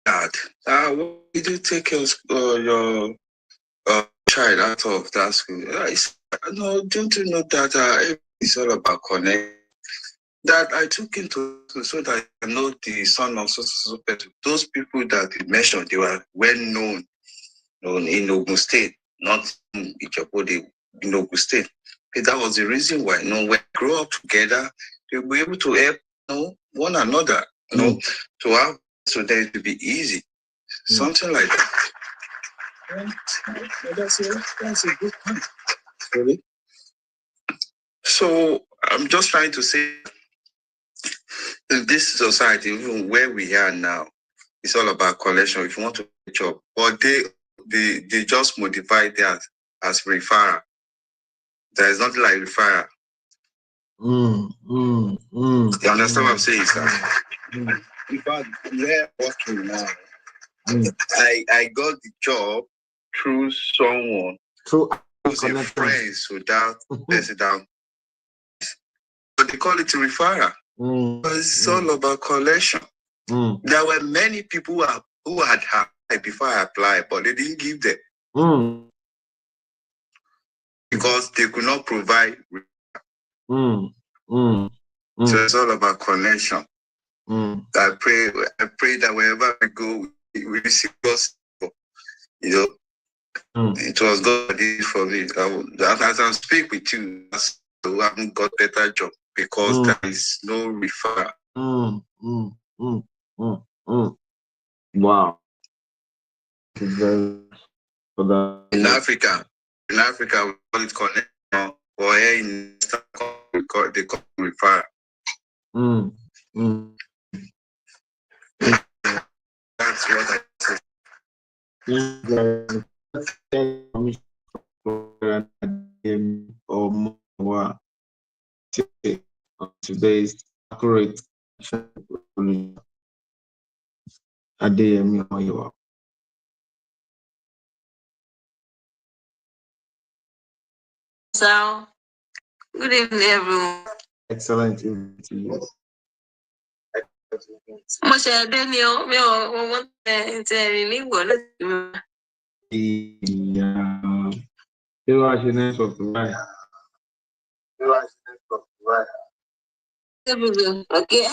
dad, why did you take your child out of that school? I said, no, don't you know that it's all about connect? That I took him to so that I know the son of so person. Those people that he mentioned, they were well known in Ogun State, not in Ijebu, in Ogun State. And that was the reason why, you know, when we grow up together, we'll be able to help, you know, one another, you know, to have so that it will be easy. Something like that. That's a good point. Really? So I'm just trying to say, in this society, even where we are now, it's all about collection. If you want to get a job, but they just modify that as referral. There is nothing like referral. You understand what I'm saying, sir? In fact, we're working now. I got the job through someone who's a friend without president. But they call it a referral. But it's all about collection. There were many people who had applied before I applied, but they didn't give them because they could not provide. So it's all about connection. I pray that wherever we go, we receive us. You know, it was God that did it for me. As I speak with you, I haven't got better job because there is no referral. Wow. In Africa, we call it connection, or here in they call it referral. That's what I say. Today's accurate Adeyemi Oyewa. So, good evening, everyone. Excellent evening to you. Who was the name of the right? Okay.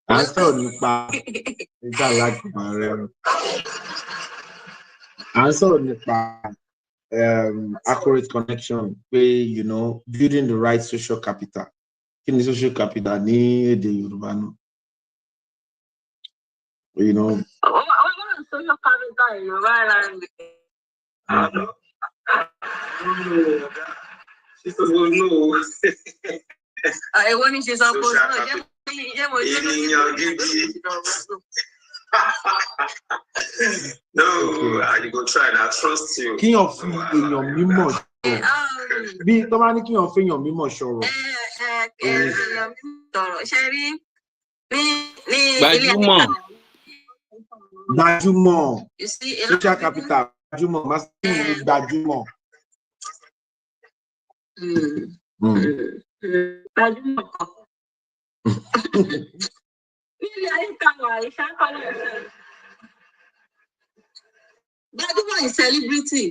Answer nípa nígbà lágbàá rẹ̀. Answer nípa accurate connection pé building the right social capital. Kí ni social capital ní èdè Yorùbá náà? Social capital in Yoruba language. She says, well, no. I want to say suppose no, you go try and I trust you. Kí yàn fi èèyàn mímọ̀ sọ̀rọ̀. Bí tó bá ní kí yàn fi èèyàn mímọ̀ sọ̀rọ̀. Gbajúmọ̀. Social capital gbajúmọ̀. Masculine gbajúmọ̀. Gbajúmọ̀ is celebrity.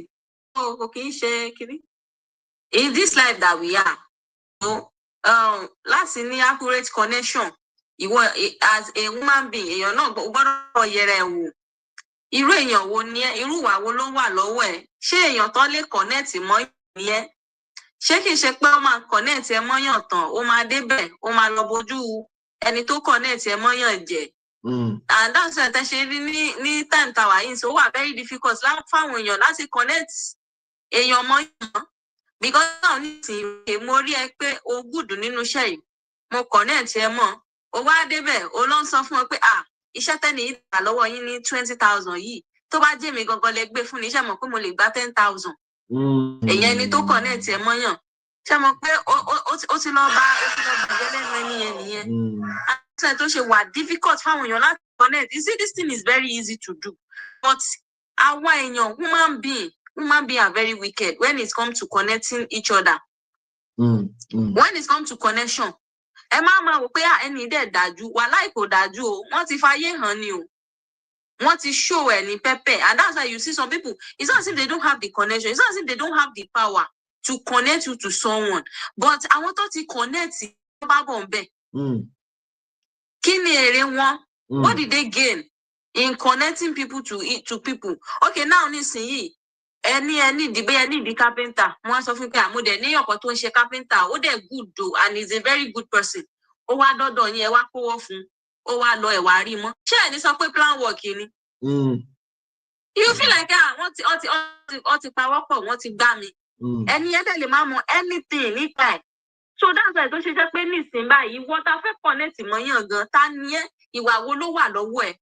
Okay, in this life that we are, last in the accurate connection. As a woman being, you're not gbọ́dọ̀ yẹra ẹ wò. Irú èèyàn wo ni ẹ́, irú ìwà wo ló wà lọ́wọ́ ẹ̀? Ṣé èèyàn tó lè connect mọ́ ni ẹ́? Ṣé kìí ṣe pé ó máa connect ẹ mọ́yàn tán, ó máa débẹ̀, ó máa lọ bójú ẹni tó connect ẹ mọ́yàn jẹ. And that's why ṣe rí ní time tàwa yìí, so ó wà very difficult fáwọn èèyàn láti connect èèyàn mọ́yàn. Because náà nísìnyí, mo rí ẹ pé o good nínú iṣẹ́ yìí, mo connect ẹ mọ́. Ó wá débẹ̀, ó lọ sọ fún ọ pé iṣẹ́ tẹ́ni yìí gbà lọ́wọ́ yín ní 20,000 yìí, tó bá jẹ́ mi gangan lẹ gbé fún ni, iṣẹ́ mọ̀ pé mo lè gba 10,000. Èyàn ni tó connect ẹ mọ́yàn. Ṣé mọ̀ pé ó ti lọ bàjẹ́ lẹ́nu ẹni yẹn nìyẹn. Àti tó ṣe wà difficult fáwọn èèyàn láti connect. You see, this thing is very easy to do. But àwa èèyàn, human being are very wicked when it comes to connecting each other. When it comes to connection, ẹ máa wò pé ẹni dẹ̀ dájú, wàláì kò dájú o, wọ́n ti fayé hàn ni o. Wọ́n ti show ẹ̀ ní pẹ́pẹ́, and that's why you see some people, it's not as if they don't have the connection, it's not as if they don't have the power to connect you to someone, but àwọn tó ti connect bá bọ̀ ń bẹ̀. Kí ni èrè wọn? What did they gain in connecting people to people? Okay, now nísìnyí, ẹni ìdí carpenter, wọ́n sọ fún pé àmúdẹ̀ ní ọ̀pọ̀ tó ń ṣe carpenter, ó dẹ̀ good though, and he's a very good person. Ó wá dọ́dọ̀ yín, ẹ wá kówó fún, ó wá lọ ẹ̀wà rí mọ́. Ṣé ẹni sọ pé plan work ni? You feel like wọ́n ti pawọ́pọ̀, wọ́n ti gbá mi. Ẹni yẹn tẹ̀lé máa mọ anything nípa ẹ̀. So that's why tó ṣe jẹ́ pé nísìnyí báyìí, wọ́n ta fẹ́ connect mọ́yàn gan, ta ni ẹ́, ìwà wo ló wà lọ́wọ́ ẹ̀?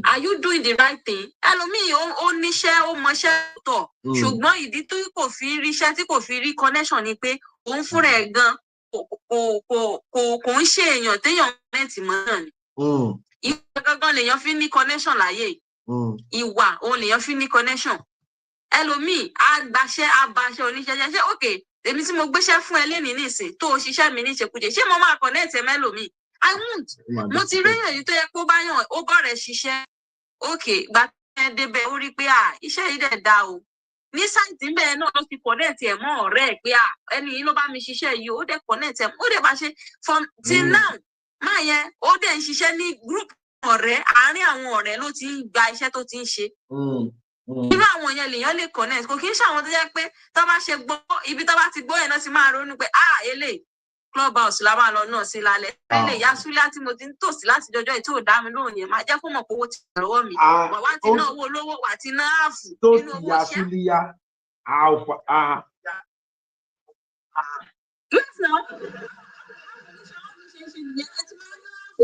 Are you doing the right thing? Ẹlòmíì ó níṣẹ́, ó mọṣẹ́ tọ̀, ṣùgbọ́n ìdí tó kò fi ríṣẹ́ tí kò fi rí connection ni pé òun fúnra ẹ̀ gan kò ń ṣe èèyàn téèyàn connect mọ́yàn ni. Ìwà gangan lèèyàn fi ní connection láyé. Ìwà òun lèèyàn fi ní connection. Ẹlòmíì àgbàṣẹ́ àbàṣẹ́ oníṣẹ́ṣẹ́ ṣé okay, èmi tí mo gbéṣẹ́ fún ẹ lénìí nísìn tó o ṣiṣẹ́ mi ní ìṣekújẹ, ṣé mo máa connect ẹ mẹ́lòmíì? I won't. Mo ti rí èyí tó yẹ kó bá yàn, ó bọ̀ rẹ̀ ṣiṣẹ́. Okay, gbà tẹ́ débẹ̀ ó rí pé iṣẹ́ yìí dẹ̀ da o. Ní sáìtì ń bẹ́ẹ̀ náà ló ti connect ẹ̀ mọ́ ọ̀rẹ́ ẹ̀ pé ẹni yìí ló bá mi ṣiṣẹ́ yìí, ó dẹ̀ connect ẹ̀, ó dẹ̀ bá ṣe from till now. Máa yẹn, ó dẹ̀ ń ṣiṣẹ́ ní group ọ̀rẹ́, àárín àwọn ọ̀rẹ́ ló ti ń gba iṣẹ́ tó ti ń ṣe. Irú àwọn yẹn lèèyàn lè connect, kò kí ń ṣe àwọn tó jẹ́ pé tó bá ṣe gbọ́, ibi tó bá ti gbọ́ yẹn náà ti máa ronú pé eléyìí clubhouse la máa lọ náà sí lálẹ́. Ilé ìyá Súlá tí mo ti ń tòsí láti jọjọ́ yìí tí ò dá mi lóhùn yẹn máa jẹ́ kó mọ̀ pé owó ti wà lọ́wọ́ mi. Wà ti ná owó olówó, wà ti ná ààfù nínú owó iṣẹ́. Yes, now.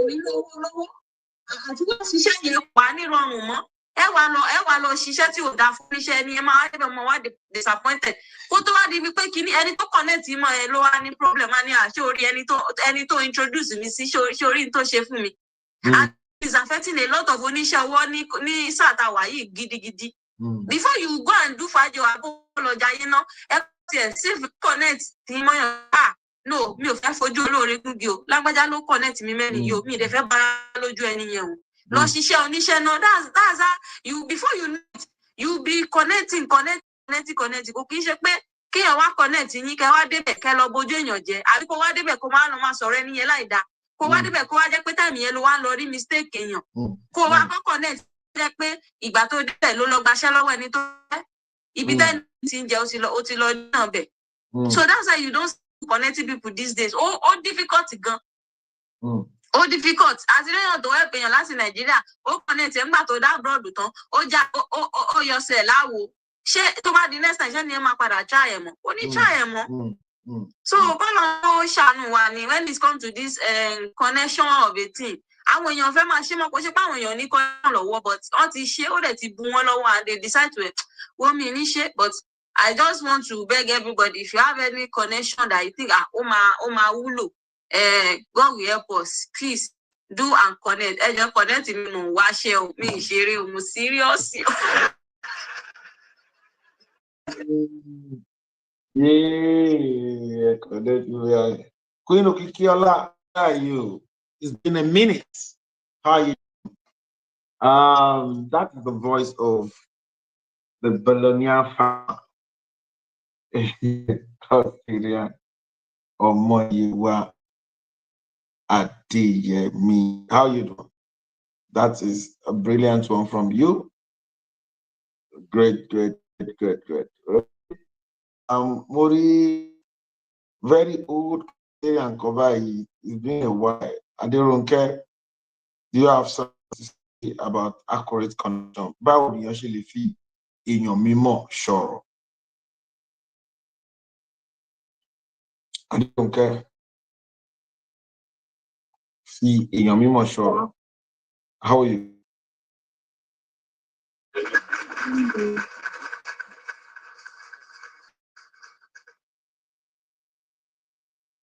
Nínú owó olówó. Àti wọ́n ṣiṣẹ́ yẹn pa nírọ̀rùn mọ́. Ẹ wá lọ ṣiṣẹ́ tí ò dáa fún iṣẹ́ ni ẹ máa wá débẹ̀ mọ́ wá disappointed. Kó tó wá di wípé kíní ẹni tó connect mọ́ ẹ ló wá ní problem, á ní àṣé orí ẹni tó introduce mi sí ṣé orí tó ṣe fún mi. Àti is affecting a lot of oníṣẹ́ ọwọ́ ní sáà tá a wà yìí gidigidi. Before you go and do fàájì àbọ̀lọ̀jà yín ná, ẹ tiẹ̀ save connect tí mọ́yàn no mi ò fẹ́ fojú olóore gúngi o lágbájá ló connect mi mẹ́rin yìí o mi ì dẹ̀ fẹ́ bá lójú ẹni yẹn o lọ ṣiṣẹ́ oníṣẹ́ náà that's how you before you know it you be connecting kò kì í ṣe pé kéèyàn wá connect yín kẹ́ wá débẹ̀ kẹ́ lọ bójú èèyàn jẹ́ àbí kó wá débẹ̀ kó máa lọ máa sọ̀rọ̀ ẹni yẹn láì dáa kó wá débẹ̀ kó wá jẹ́ pé táìmì yẹn ló wá lọ rí mistake èèyàn kó wá kọ́ connect jẹ́ pé ìgbà tó débẹ̀ ló lọ gbaṣẹ́ lọ́wọ́ ẹni tó fẹ́ ibi tẹ́ni ti ń jẹ ó ti lọ náà bẹ̀ so that's why you don't connecting people these days ó difficult gan ó difficult àti lẹ́yìn tó help èèyàn láti Nàìjíríà ó connect ńgbà tó dá abroad tán ó já ó yọsẹ̀ láwo ṣé tó bá di next time ṣé ni ẹ máa padà try ẹ̀ mọ́ ó ní try ẹ̀ mọ́ so bọ́lá ó ṣàánú wa ni when it comes to this connection of a thing àwọn èèyàn fẹ́ máa ṣe mọ́ kó ṣe pé àwọn èèyàn ní connection lọ́wọ́ but wọ́n ti ṣe ó dẹ̀ ti bu wọn lọ́wọ́ and they decide to wọ́n mi ní ṣe but I just want to beg everybody if you have any connection that you think ó máa wúlò God will help us please do and connect ẹ jẹ́ connect mi mò ń wáṣẹ́ o mi ì ṣeré o mo serious o. Yeah, connect you. Queen Okikiola, how are you? It's been a minute. How are you? That is the voice of the Bologna farmer. Omoyiwa Adeyemi. How you doing? That is a brilliant one from you. Great. Mori, very old and Kobai. It's been a while. I don't care. Do you have something to say about accurate connection? Báwo ni you actually feel in your memo sure? I don't care. See in your memo sure. How are you?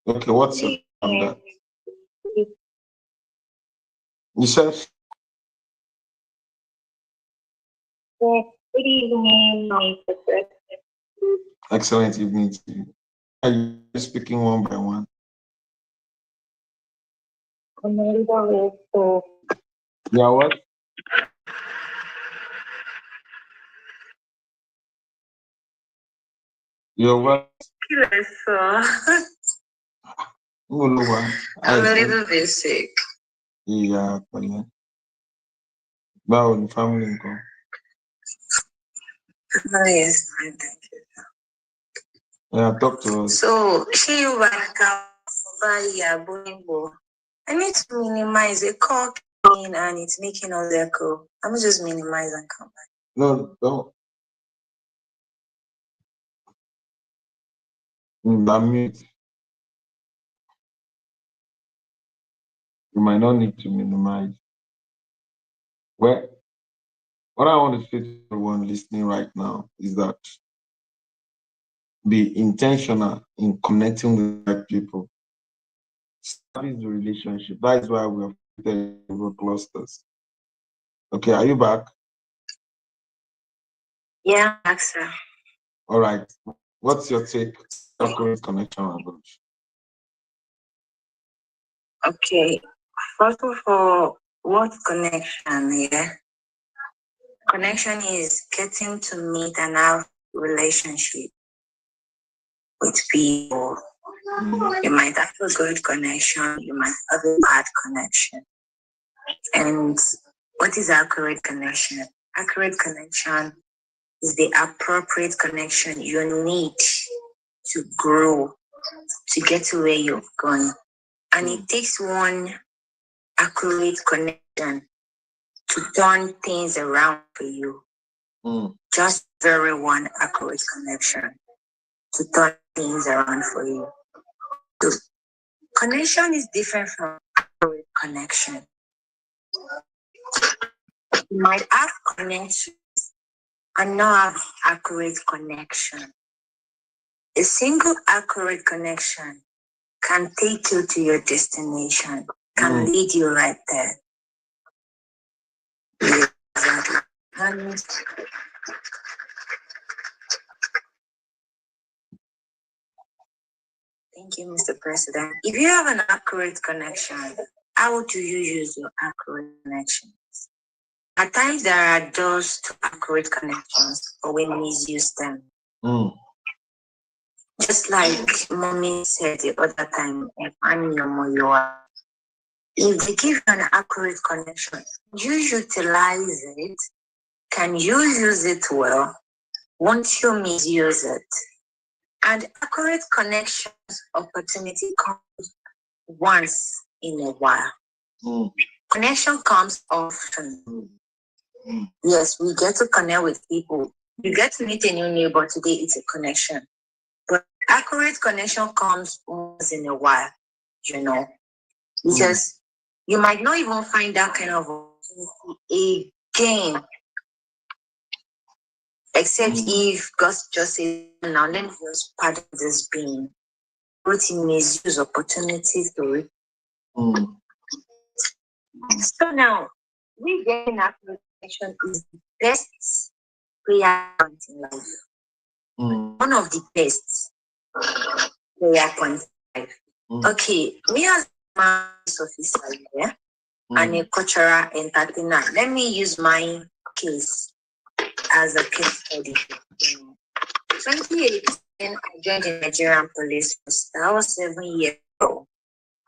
Okay, what's your on that? You said good evening, my professor. excellent evening to you. Are you speaking one by one? Yeah, what? You're what? Yes, sir. I'm a little bit sick. Yeah, báwo ni family nǹkan? Yes, thank you. Yeah, talk to us. So, she I need to minimize the call in and it's making all the echo. I'm just minimize and come back. No, don't. Mute. You might not need to minimize. Well, what I want to say to everyone listening right now is that be intentional in connecting with the right people. Establish the relationship. That is why we have created clusters. Okay, are you back? Yeah, sir. All right. What's your take on current connection approach? Okay. First of all, what connection? Yeah. Connection is getting to meet and have relationship with people. You might have a good connection, you might have a bad connection. And what is accurate connection? Accurate connection is the appropriate connection you need to grow, to get to where you're going. And it takes one accurate connection to turn things around for you. Just very one accurate connection to turn things around for you. So connection is different from accurate connection. You might have connections and not have accurate connection. A single accurate connection can take you to your destination, can lead you right there. Exactly. And thank you, Mr. President. If you have an accurate connection, how do you use your accurate connection? At times, there are doors to accurate connections, but we misuse them. Just like Mommy said the other time, if they give you an accurate connection, you utilize it. Can you use it well? Won't you misuse it? And accurate connections opportunity comes once in a while. Connection comes often. Yes, we get to connect with people. You get to meet a new neighbor today, it's a connection. But accurate connection comes once in a while, because you might not even find that kind of opportunity again, except if God just says, now let me just pardon this being. Routine misuse opportunities to it. So now, we getting accurate connection is the best prayer point in life. One of the best prayer points in life. Okay, me as a officer here and a cultural entertainer, let me use my case as a case study. 2018, I joined the Nigerian police force. That was 7 years ago.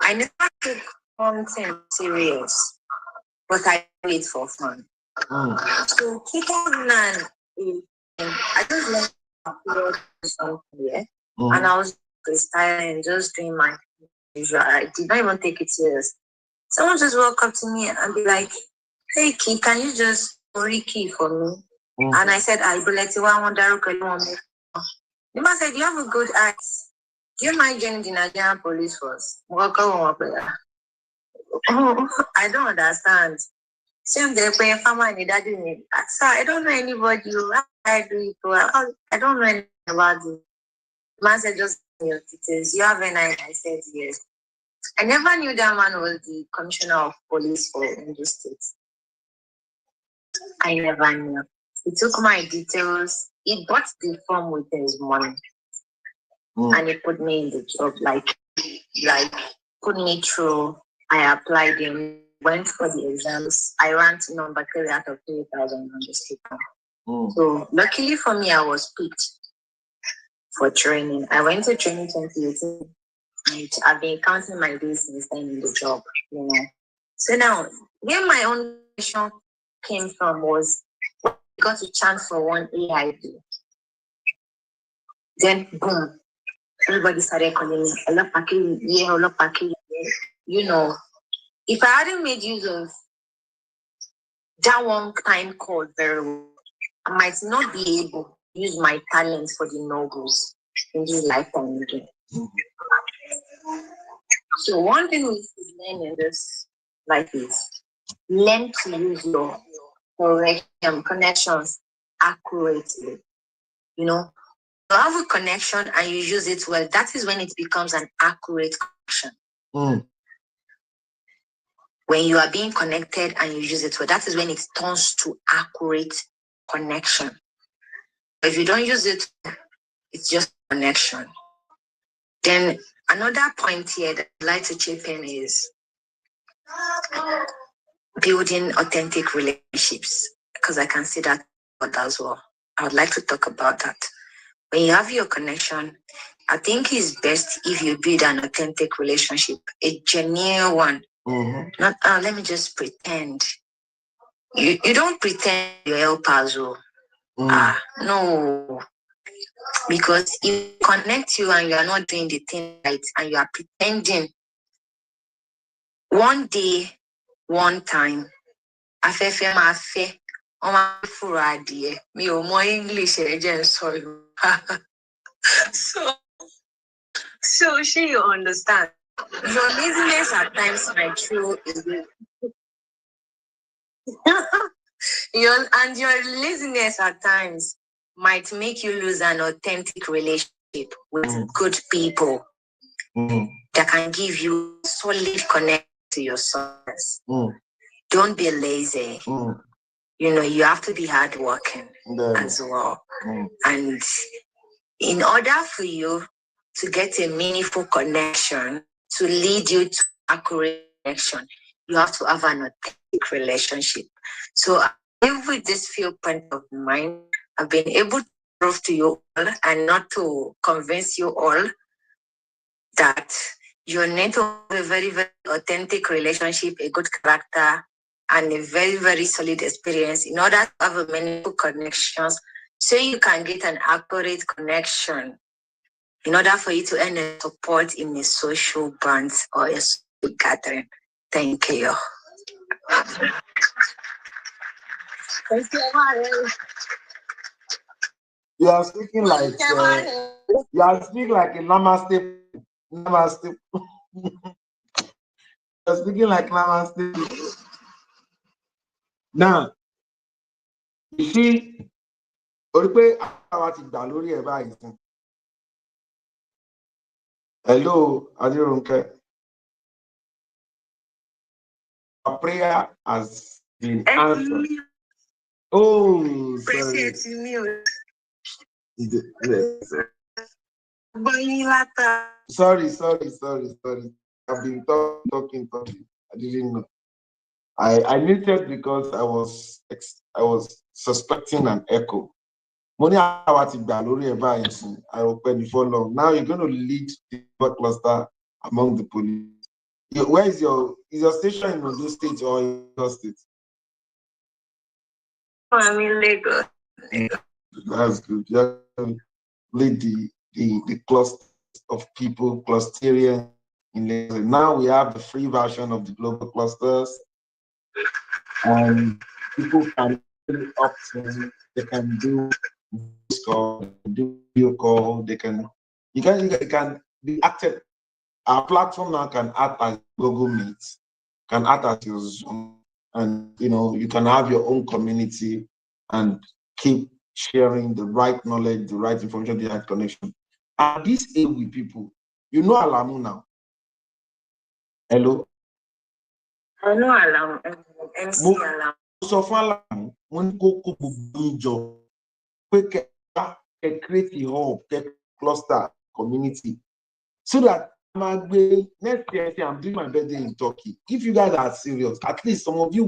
I never took something serious, but I do it for fun. So 2008, I just left something here, and I was freestyling and just doing my usual. I did not even take it serious. Someone just walk up to me and be like, "Hey, Key, can you just key for me?" And I said, "I bullet one the man said, "You have a good eye. Do you mind joining the Nigerian police force?" I don't understand. Same day, paying farmer and daddy me. Sir, I don't know anybody. I do it. I don't know anything about it. The man said, "Just your details. You have an eye?" I said, "Yes." I never knew that man was the commissioner of police for Ondo State. I never knew. He took my details. He bought the form with his money. And he put me in the job, like put me through. I applied in, went for the exams. I ranked number 3 out of 3,000 on the state. So luckily for me, I was picked for training. I went to training 2018, and I've been counting my days since then in the job, So now, where my own question came from was, I got a chance for one AID. Then boom. Everybody started calling me, hello, Paki, yeah, hello, Paki, yeah. If I hadn't made use of that one time call very well, I might not be able to use my talents for the nobles in this lifetime again. So one thing we should learn in this life is learn to use your connections accurately. You have a connection and you use it well, that is when it becomes an accurate connection. When you are being connected and you use it well, that is when it turns to accurate connection. If you don't use it, it's just connection. Then another point here that I'd like to chip in is building authentic relationships, because I can see that as well. I would like to talk about that. When you have your connection, I think it's best if you build an authentic relationship, a genuine one. Not, let me just pretend. You don't pretend you're El Pazo. No. Because if you connect you and you are not doing the thing right and you are pretending, one day, one time, afẹ́fẹ́ máa fẹ́, wọ́n máa fúra adìẹ. Mi ò mọ English sorry. So she you understand. Your laziness at times might show your laziness at times might make you lose an authentic relationship with good people that can give you solid connection to your success. Don't be lazy. you have to be hardworking as well. And in order for you to get a meaningful connection to lead you to accurate connection, you have to have an authentic relationship. So I live with this viewpoint of mine. I've been able to prove to you all and not to convince you all that you need to have a very, very authentic relationship, a good character, and a very, very solid experience in order to have a meaningful connections so you can get an accurate connection in order for you to earn a support in a social band or a social gathering. Thank you. You are speaking like you are speaking like a namaste. Namaste. You are speaking like namaste. Now, you see, hello, Adirunke. Our prayer has been answered. Oh, sorry. Sorry. I've been talking. I didn't know. I muted because I was suspecting an echo. Money I opened before long. Now you're going to lead the cluster among the police. Where is your station in Ondo State or in your state? I'm in Lagos. That's good. You're going to lead the cluster of people, clustarian in Lagos. Now we have the free version of the global clusters, and people can opt in. They can do voice call, they can do video call. They can be active. Our platform now can act as Google Meet, can act as your Zoom, and you can have your own community and keep sharing the right knowledge, the right information, the right connection. And this age with people, Alamu now. Hello. I know Alamu. MC Alamu. So far, Alamu, when go job, create a hub, cluster, community, so that next year I'm doing my birthday in Turkey. If you guys are serious, at least some of you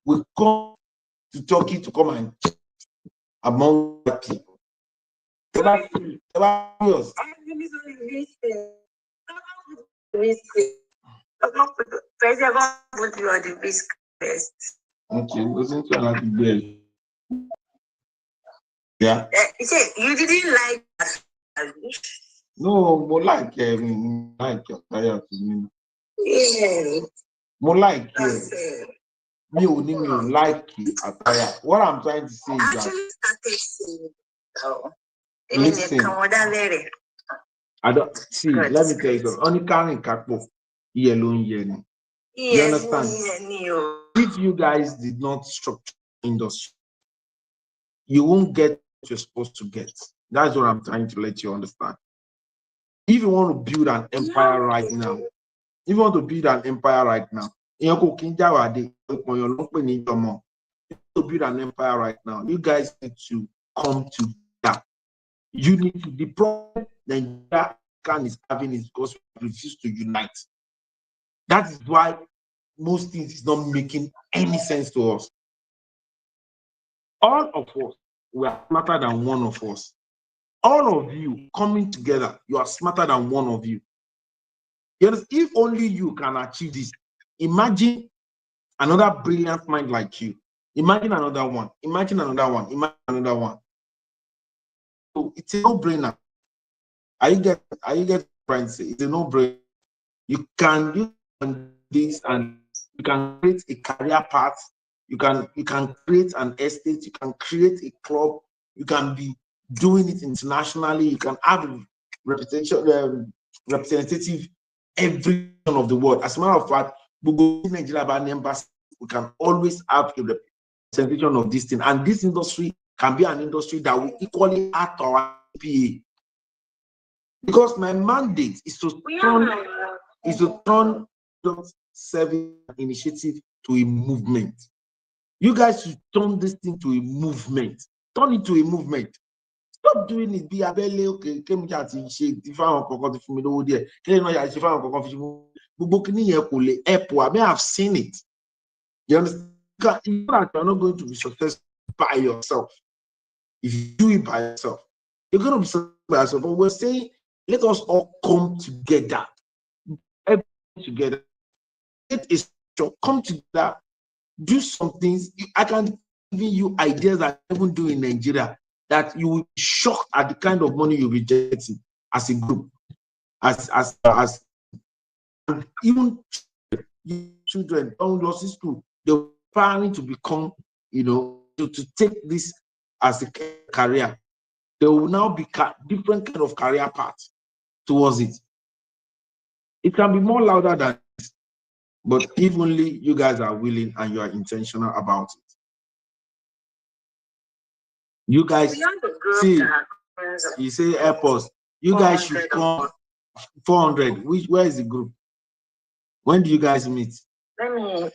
will come to Turkey to come and among the people. Okay, wasn't you like to yeah. You didn't like that. No, more like tired to me. Yeah. More like me like attire. What I'm trying to say is actually started saying listen. I don't see. Let me tell you something. Only carrying capo alone. You understand? If you guys did not structure industry, you won't get what you're supposed to get. That's what I'm trying to let you understand. If you want to build an empire right now, you want to build an empire right now, you guys need to come together. You need to. The problem Nigeria is having is because we refuse to unite. That is why most things is not making any sense to us. All of us, we are smarter than one of us. All of you coming together, you are smarter than one of you. If only you can achieve this, imagine another brilliant mind like you. Imagine another one. Imagine another one. Imagine another one. So it's a no-brainer. Are you get friends? It's a no-brainer. You can do this and you can create a career path. You can create an estate. You can create a club. You can be doing it internationally. You can have a representation, representative every region of the world. As a matter of fact, we can always have a representation of this thing. And this industry can be an industry that will equally add to our PA. Because my mandate is to turn service initiative to a movement. You guys should turn this thing to a movement. Turn it to a movement. Stop doing it. Be abele okay. Came chat in shake. If I want to for me, no dear. Can you know if I want to I may have seen it. You understand? You are not going to be successful by yourself. If you do it by yourself, you're going to be successful by yourself. But we're saying, let us all come together. Everyone together. It is come together. Do some things. I can give you ideas that I even do in Nigeria that you will be shocked at the kind of money you'll be getting as a group, as even children don't lose school. They're planning to become, to take this as a career. There will now be different kind of career paths towards it. It can be more louder than this, but if only you guys are willing and you are intentional about it. You guys see, you say airports. You guys should come 400. Where is the group? When do you guys meet? Let me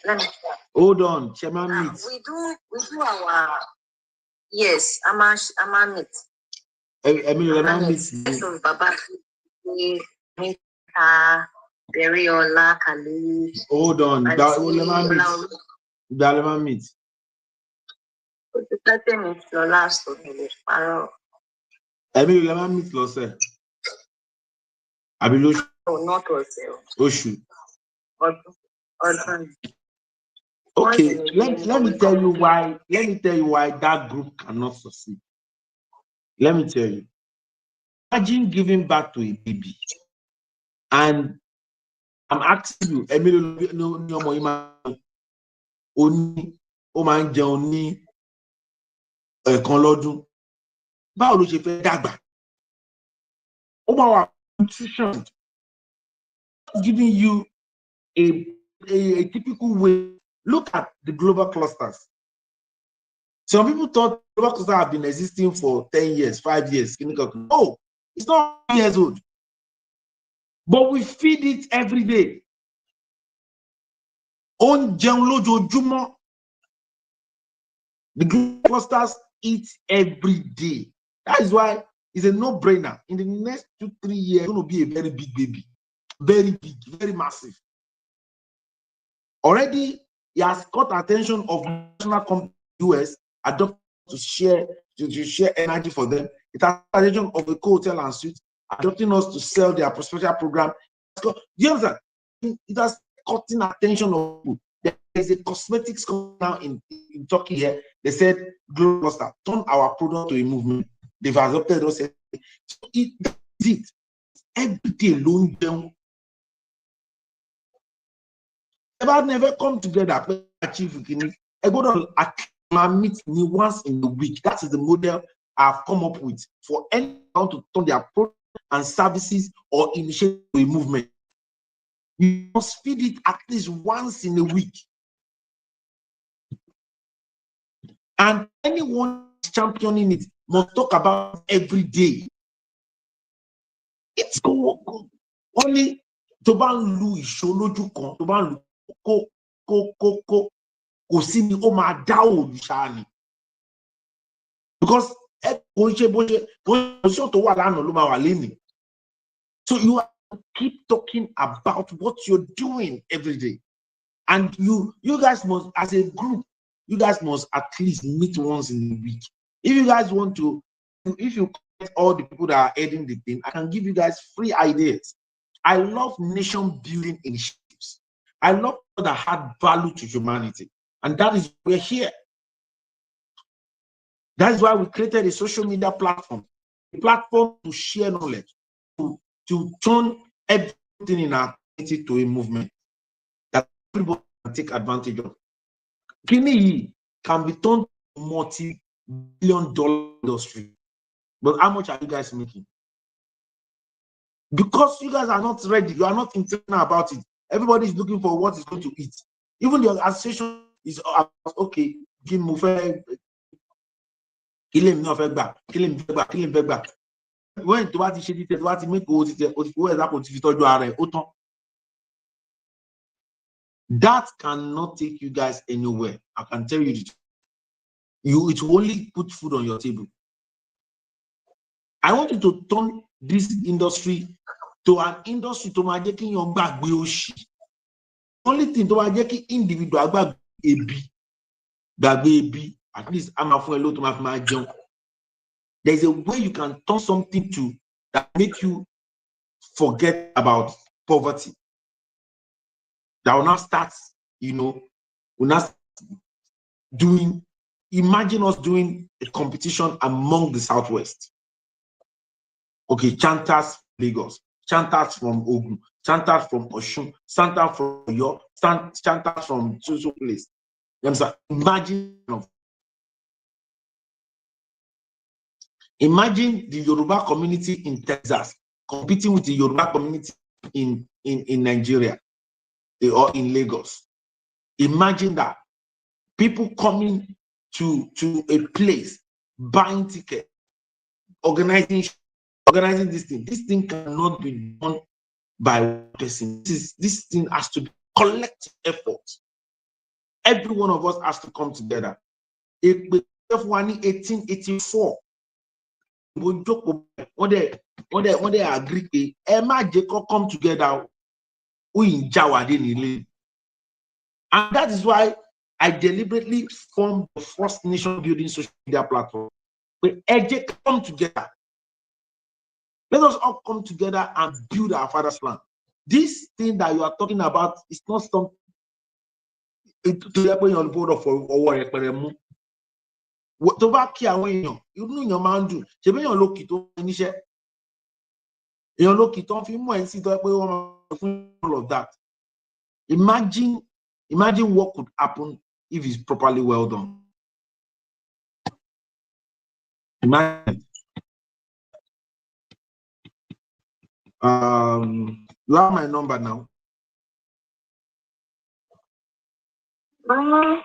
Hold on, Chairman meet. We do our yes, I'm meet. Emily, meet. So Baba meet Beriola, Kali. Hold on, Dalema meet. 30 minutes the last of the Emily, let me meet Lose. Abilosh. No, not also. Oshu. Or Okay, let me tell you why. Let me tell you why that group cannot succeed. Let me tell you. Imagine giving back to a baby, and I'm asking you, Emily, Oni, Omanje Oni, Konlodun. Báwo ló ṣe fẹ́ dàgbà? Ó máa wà nutrition, giving you a typical way. Look at the global clusters. Some people thought global clusters have been existing for 10 years, 5 years. No, it's not 5 years old. But we feed it every day. On jẹun lójoojúmọ́. The global clusters eat every day. That is why it's a no-brainer. In the next 2-3 years, it's going to be a very big baby. Very big, very massive. Already, he has caught attention of national companies US adopted to share energy for them. It has attention of a hotel and suite adopting us to sell their prosperity program. Do you understand? It has cutting attention of people. There is a cosmetics company now in Turkey here. They said, Global Cluster, turn our product to a movement. They've adopted us. So it every day alone them. Never come together to achieve it. I go to meet me once in a week. That is the model I've come up with for anyone to turn their product and services or initiate a movement. You must feed it at least once in a week. And anyone championing it must talk about it every day. It's go only to ban lu ìṣolójú kan, to ban lu kò sí ni ó máa dá òrìṣà ni. Because position tó wà lánàá ló máa wà lénìí. So you have to keep talking about what you're doing every day. And you guys must, as a group, you guys must at least meet once in a week. If you guys want to, if you connect all the people that are heading the thing, I can give you guys free ideas. I love nation building initiatives. I love people that add value to humanity. And that is why we're here. That is why we created a social media platform, a platform to share knowledge, to turn everything in our community to a movement that everybody can take advantage of. Kini can be turned to multi-billion-dollar industry. But how much are you guys making? Because you guys are not ready, you are not intentional about it. Everybody is looking for what is going to eat. Even the association is okay. Give me kill him no back. When to what he should do, what he make that cannot take you guys anywhere. I can tell you it will only put food on your table. I want you to turn this industry to an industry to making your back be only thing to making individual back be at least I'm a lot to my junk. There's a way you can turn something to that make you forget about poverty. That will not start, will not start doing. Imagine us doing a competition among the Southwest. Okay, chanters Lagos, chanters from Ogun, chanters from Oshun, chanters from Oyo, chanters from so place. Imagine the Yoruba community in Texas competing with the Yoruba community in Nigeria or in Lagos. Imagine that people coming to a place, buying tickets, organizing this thing. This thing cannot be done by one person. This thing has to be collective effort. Every one of us has to come together. 1884. When they agree, come together. And that is why I deliberately formed the first nation building social media platform. Where come together. Let us all come together and build our father's land. This thing that you are talking about is not something to happen on the board of or tó bá kí àwọn èèyàn inú èèyàn máa ń dùn ṣe bí èèyàn lókì tó ń níṣẹ́ èèyàn lókì tó ń fi mú ẹ̀ sí tó pé wọ́n máa fún all of that. Imagine what could happen if it's properly well done. Imagine. You have my number now. I'm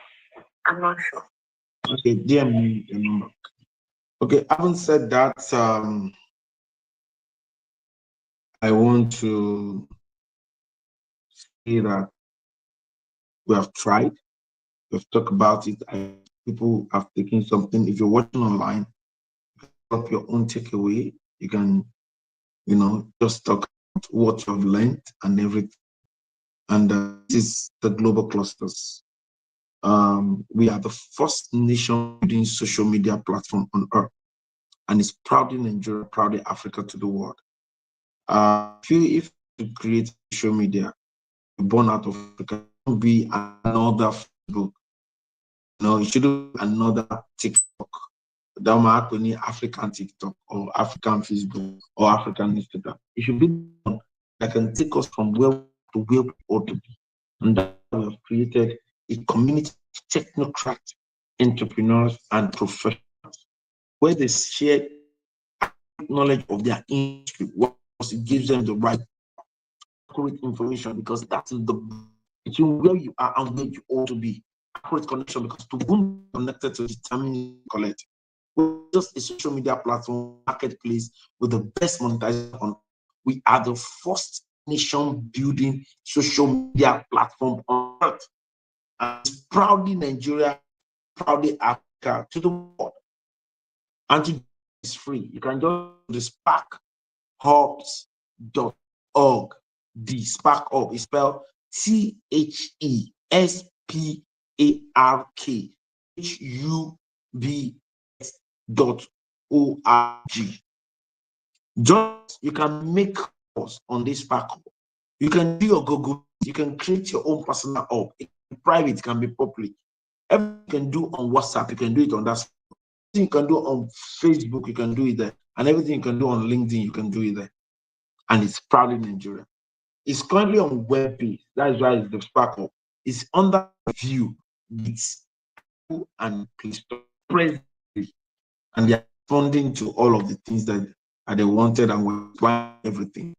not sure. Okay, DM me the number. Okay, having said that, I want to say that we have tried, we've talked about it, people have taken something. If you're watching online, drop your own takeaway. You can, just talk about what you've learned and everything. And this is the global clusters. We are the first nation building social media platform on earth, and it's proudly Nigeria, proudly Africa to the world. If you create social media, born out of Africa, it shouldn't be another Facebook. No, it shouldn't be another TikTok. That might be African TikTok or African Facebook or African Instagram. It should be one that can take us from where to where we ought to be. And that we have created a community of technocrat entrepreneurs and professionals where they share knowledge of their industry, once it gives them the right accurate information, because that is the between where you are and where you ought to be. Accurate connection, because to whom connected to determine collect. We're just a social media platform marketplace with the best monetization on. We are the first nation building social media platform on earth. And it's proudly Nigeria, proudly Africa to the world. And to it's free. You can just go to sparkhubs.org. The Spark Hub is spelled THESPARKHUB.org. Just you can make calls on this Spark Hub. You can do your Google. You can create your own personal hub. It can be private, it can be public. Everything you can do on WhatsApp, you can do it on that. Everything you can do on Facebook, you can do it there. And everything you can do on LinkedIn, you can do it there. And it's proudly Nigeria. It's currently on web page. That is why it's the Spark Hub. It's under review. It's and Play Store presently, and they are responding to all of the things that they wanted and were everything.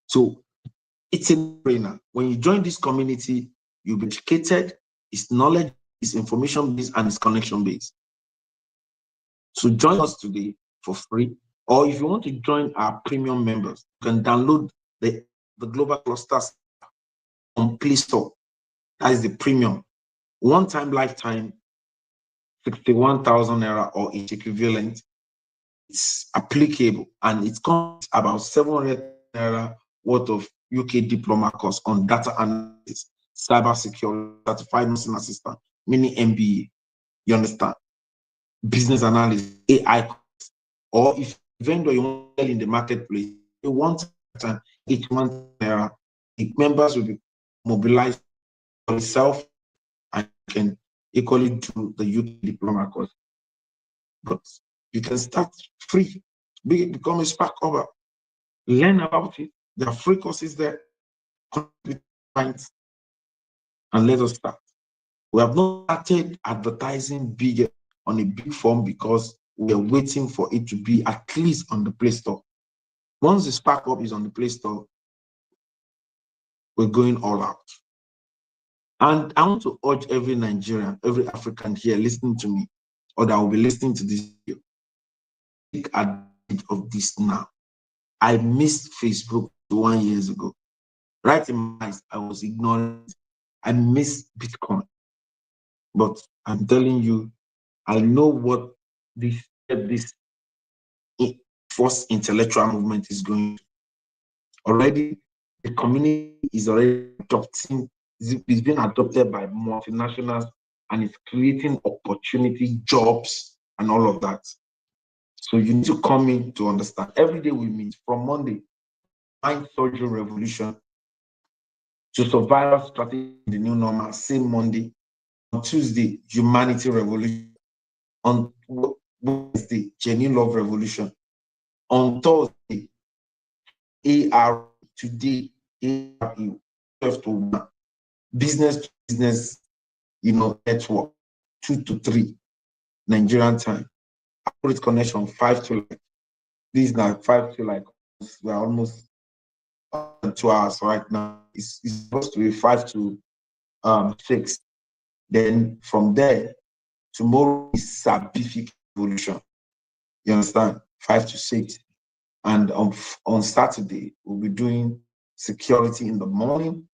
So it's a no-brainer. When you join this community, you'll be educated. It's knowledge, it's information based, and it's connection based. So join us today for free. Or if you want to join our premium members, you can download the Global Clusters on Play Store. That is the premium. One time, lifetime 61,000 naira or its equivalent. It's applicable, and it comes about 700 naira worth of UK diploma course on data analysis, cyber security, certified nursing assistant, mini MBA. You understand? Business analysis, AI, or if vendor you want to sell in the marketplace, you want time each month naira, the members will be mobilized for itself and can equally do the UK diploma course. But you can start free, become a spark over, learn about it. There are free courses there, and let us start. We have not started advertising big on a big form because we are waiting for it to be at least on the Play Store. Once the Spark Up is on the Play Store, we're going all out. And I want to urge every Nigerian, every African here listening to me, or that will be listening to this video, take advantage of this now. I missed Facebook 1 year ago. Right in my eyes, I was ignoring it. I missed Bitcoin. But I'm telling you, I know what this first intellectual movement is going to. Already, the community is already adopting, it's been adopted by multinationals, and it's creating opportunity, jobs, and all of that. So you need to come in to understand. Every day we meet from Monday, mind surgery revolution to survival strategy, the new normal, same Monday. On Tuesday, humanity revolution. On Wednesday, genuine love revolution. On Thursday, AR, today, ARE, 12 to 1. Business to business, network, 2 to 3, Nigerian time. Accurate connection, 5 to like, this now 5 to like, we're almost 2 hours right now. It's supposed to be 5 to 6. Then from there, tomorrow is scientific evolution. You understand? 5 to 6. And on Saturday, we'll be doing security in the morning.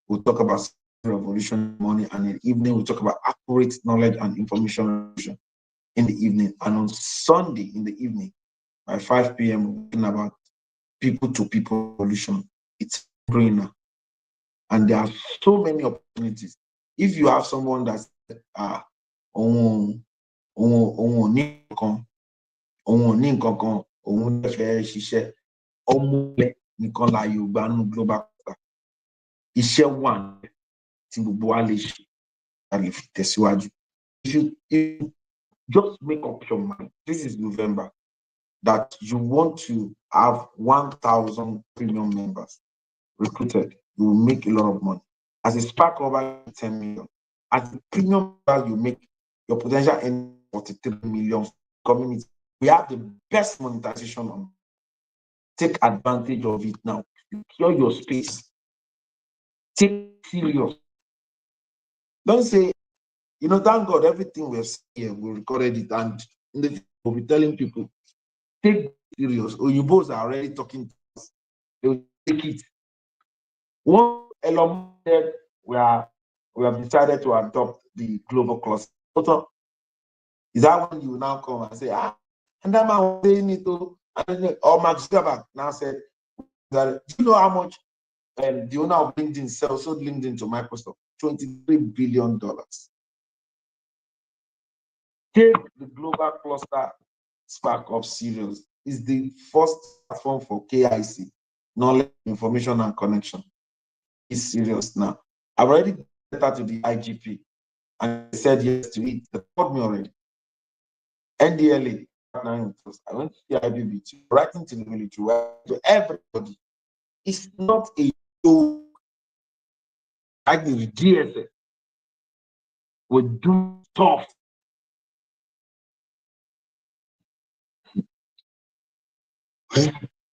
We'll talk about revolution in the morning, and in the evening, we'll talk about accurate knowledge and information revolution in the evening. And on Sunday in the evening, by 5 p.m., we're talking about people to people revolution. It's growing now. And there are so many opportunities. If you have someone that's global iṣẹ́ wà tí gbogbo wa lè ṣe a lè fi tẹ̀síwájú. If you just make up your mind, this is November, that you want to have 1,000 premium members recruited, you will make a lot of money. As a spark over 10 million, as a premium member, you make your potential in 43 million community. We have the best monetization on. Take advantage of it now. Secure your space. Take it serious. Don't say, thank God everything we're saying here, we recorded it, and we'll be telling people, take it serious. Or you both are already talking to us. They will take it. One Elon said we have decided to adopt the global cluster. Is that when you now come and say, and that man was saying it too? Or Mark Zuckerberg now said, do you know how much the owner of LinkedIn sold LinkedIn to Microsoft? $23 billion. Take the global cluster Spark Up serious. It's the first platform for KIC, knowledge, information, and connection. It's serious now. I've already sent that to the IGP, and they said yes to it. They called me already. NDLA, I went to the IBB, writing to the military, to everybody. It's not a joke. Like the DSS, we do stuff.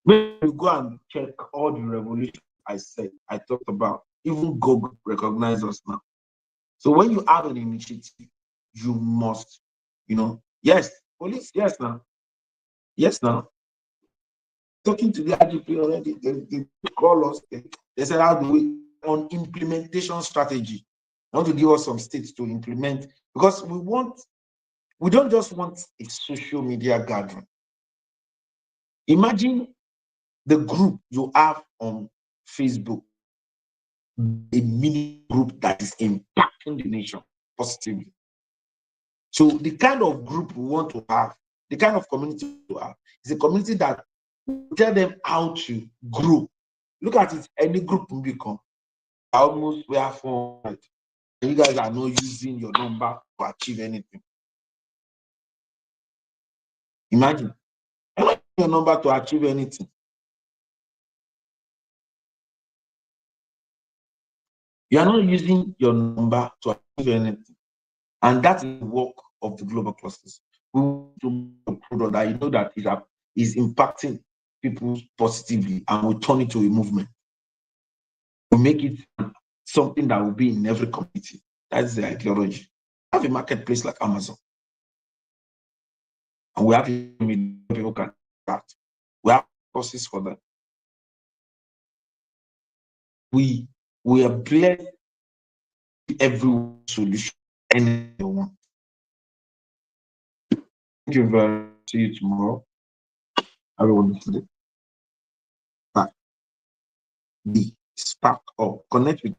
When you go and check all the revolution I talked about, even Google recognize us now. So when you have an initiative, you must, yes, police, yes now. Yes now. Talking to the IGP already, they call us, they said, how do we, on implementation strategy, want to give us some states to implement, because we want We don't just want a social media gathering. Imagine the group you have on Facebook, a mini group that is impacting the nation positively. So the kind of group we want to have, the kind of community we have, is a community that will tell them how to grow. Look at it, any group will become almost we are 400. You guys are not using your number to achieve anything. Imagine, you're not using your number to achieve anything. You are not using your number to achieve anything. And that is the work of the global clusters. We want to make a product that you know that is impacting people positively, and we turn it to a movement. We make it something that will be in every community. That's the ideology. We have a marketplace like Amazon, and we have people can start. We have courses for that. We are blessed with every solution anyone. Thank you very much. See you tomorrow. Have a wonderful day. Bye. The Spark or connect with. You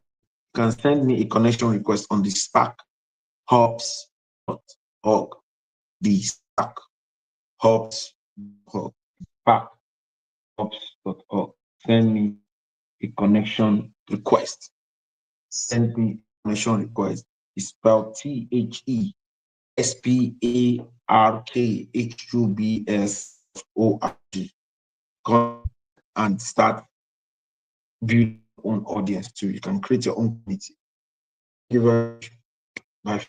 can send me a connection request on the Spark hubs.org. The Spark hubs.org. Spark hubs.org. Send me a connection request. Send me a connection request. It's spelled THESPARKHUBSORG. Come and start building your own audience too. You can create your own community. Thank you very much. Bye.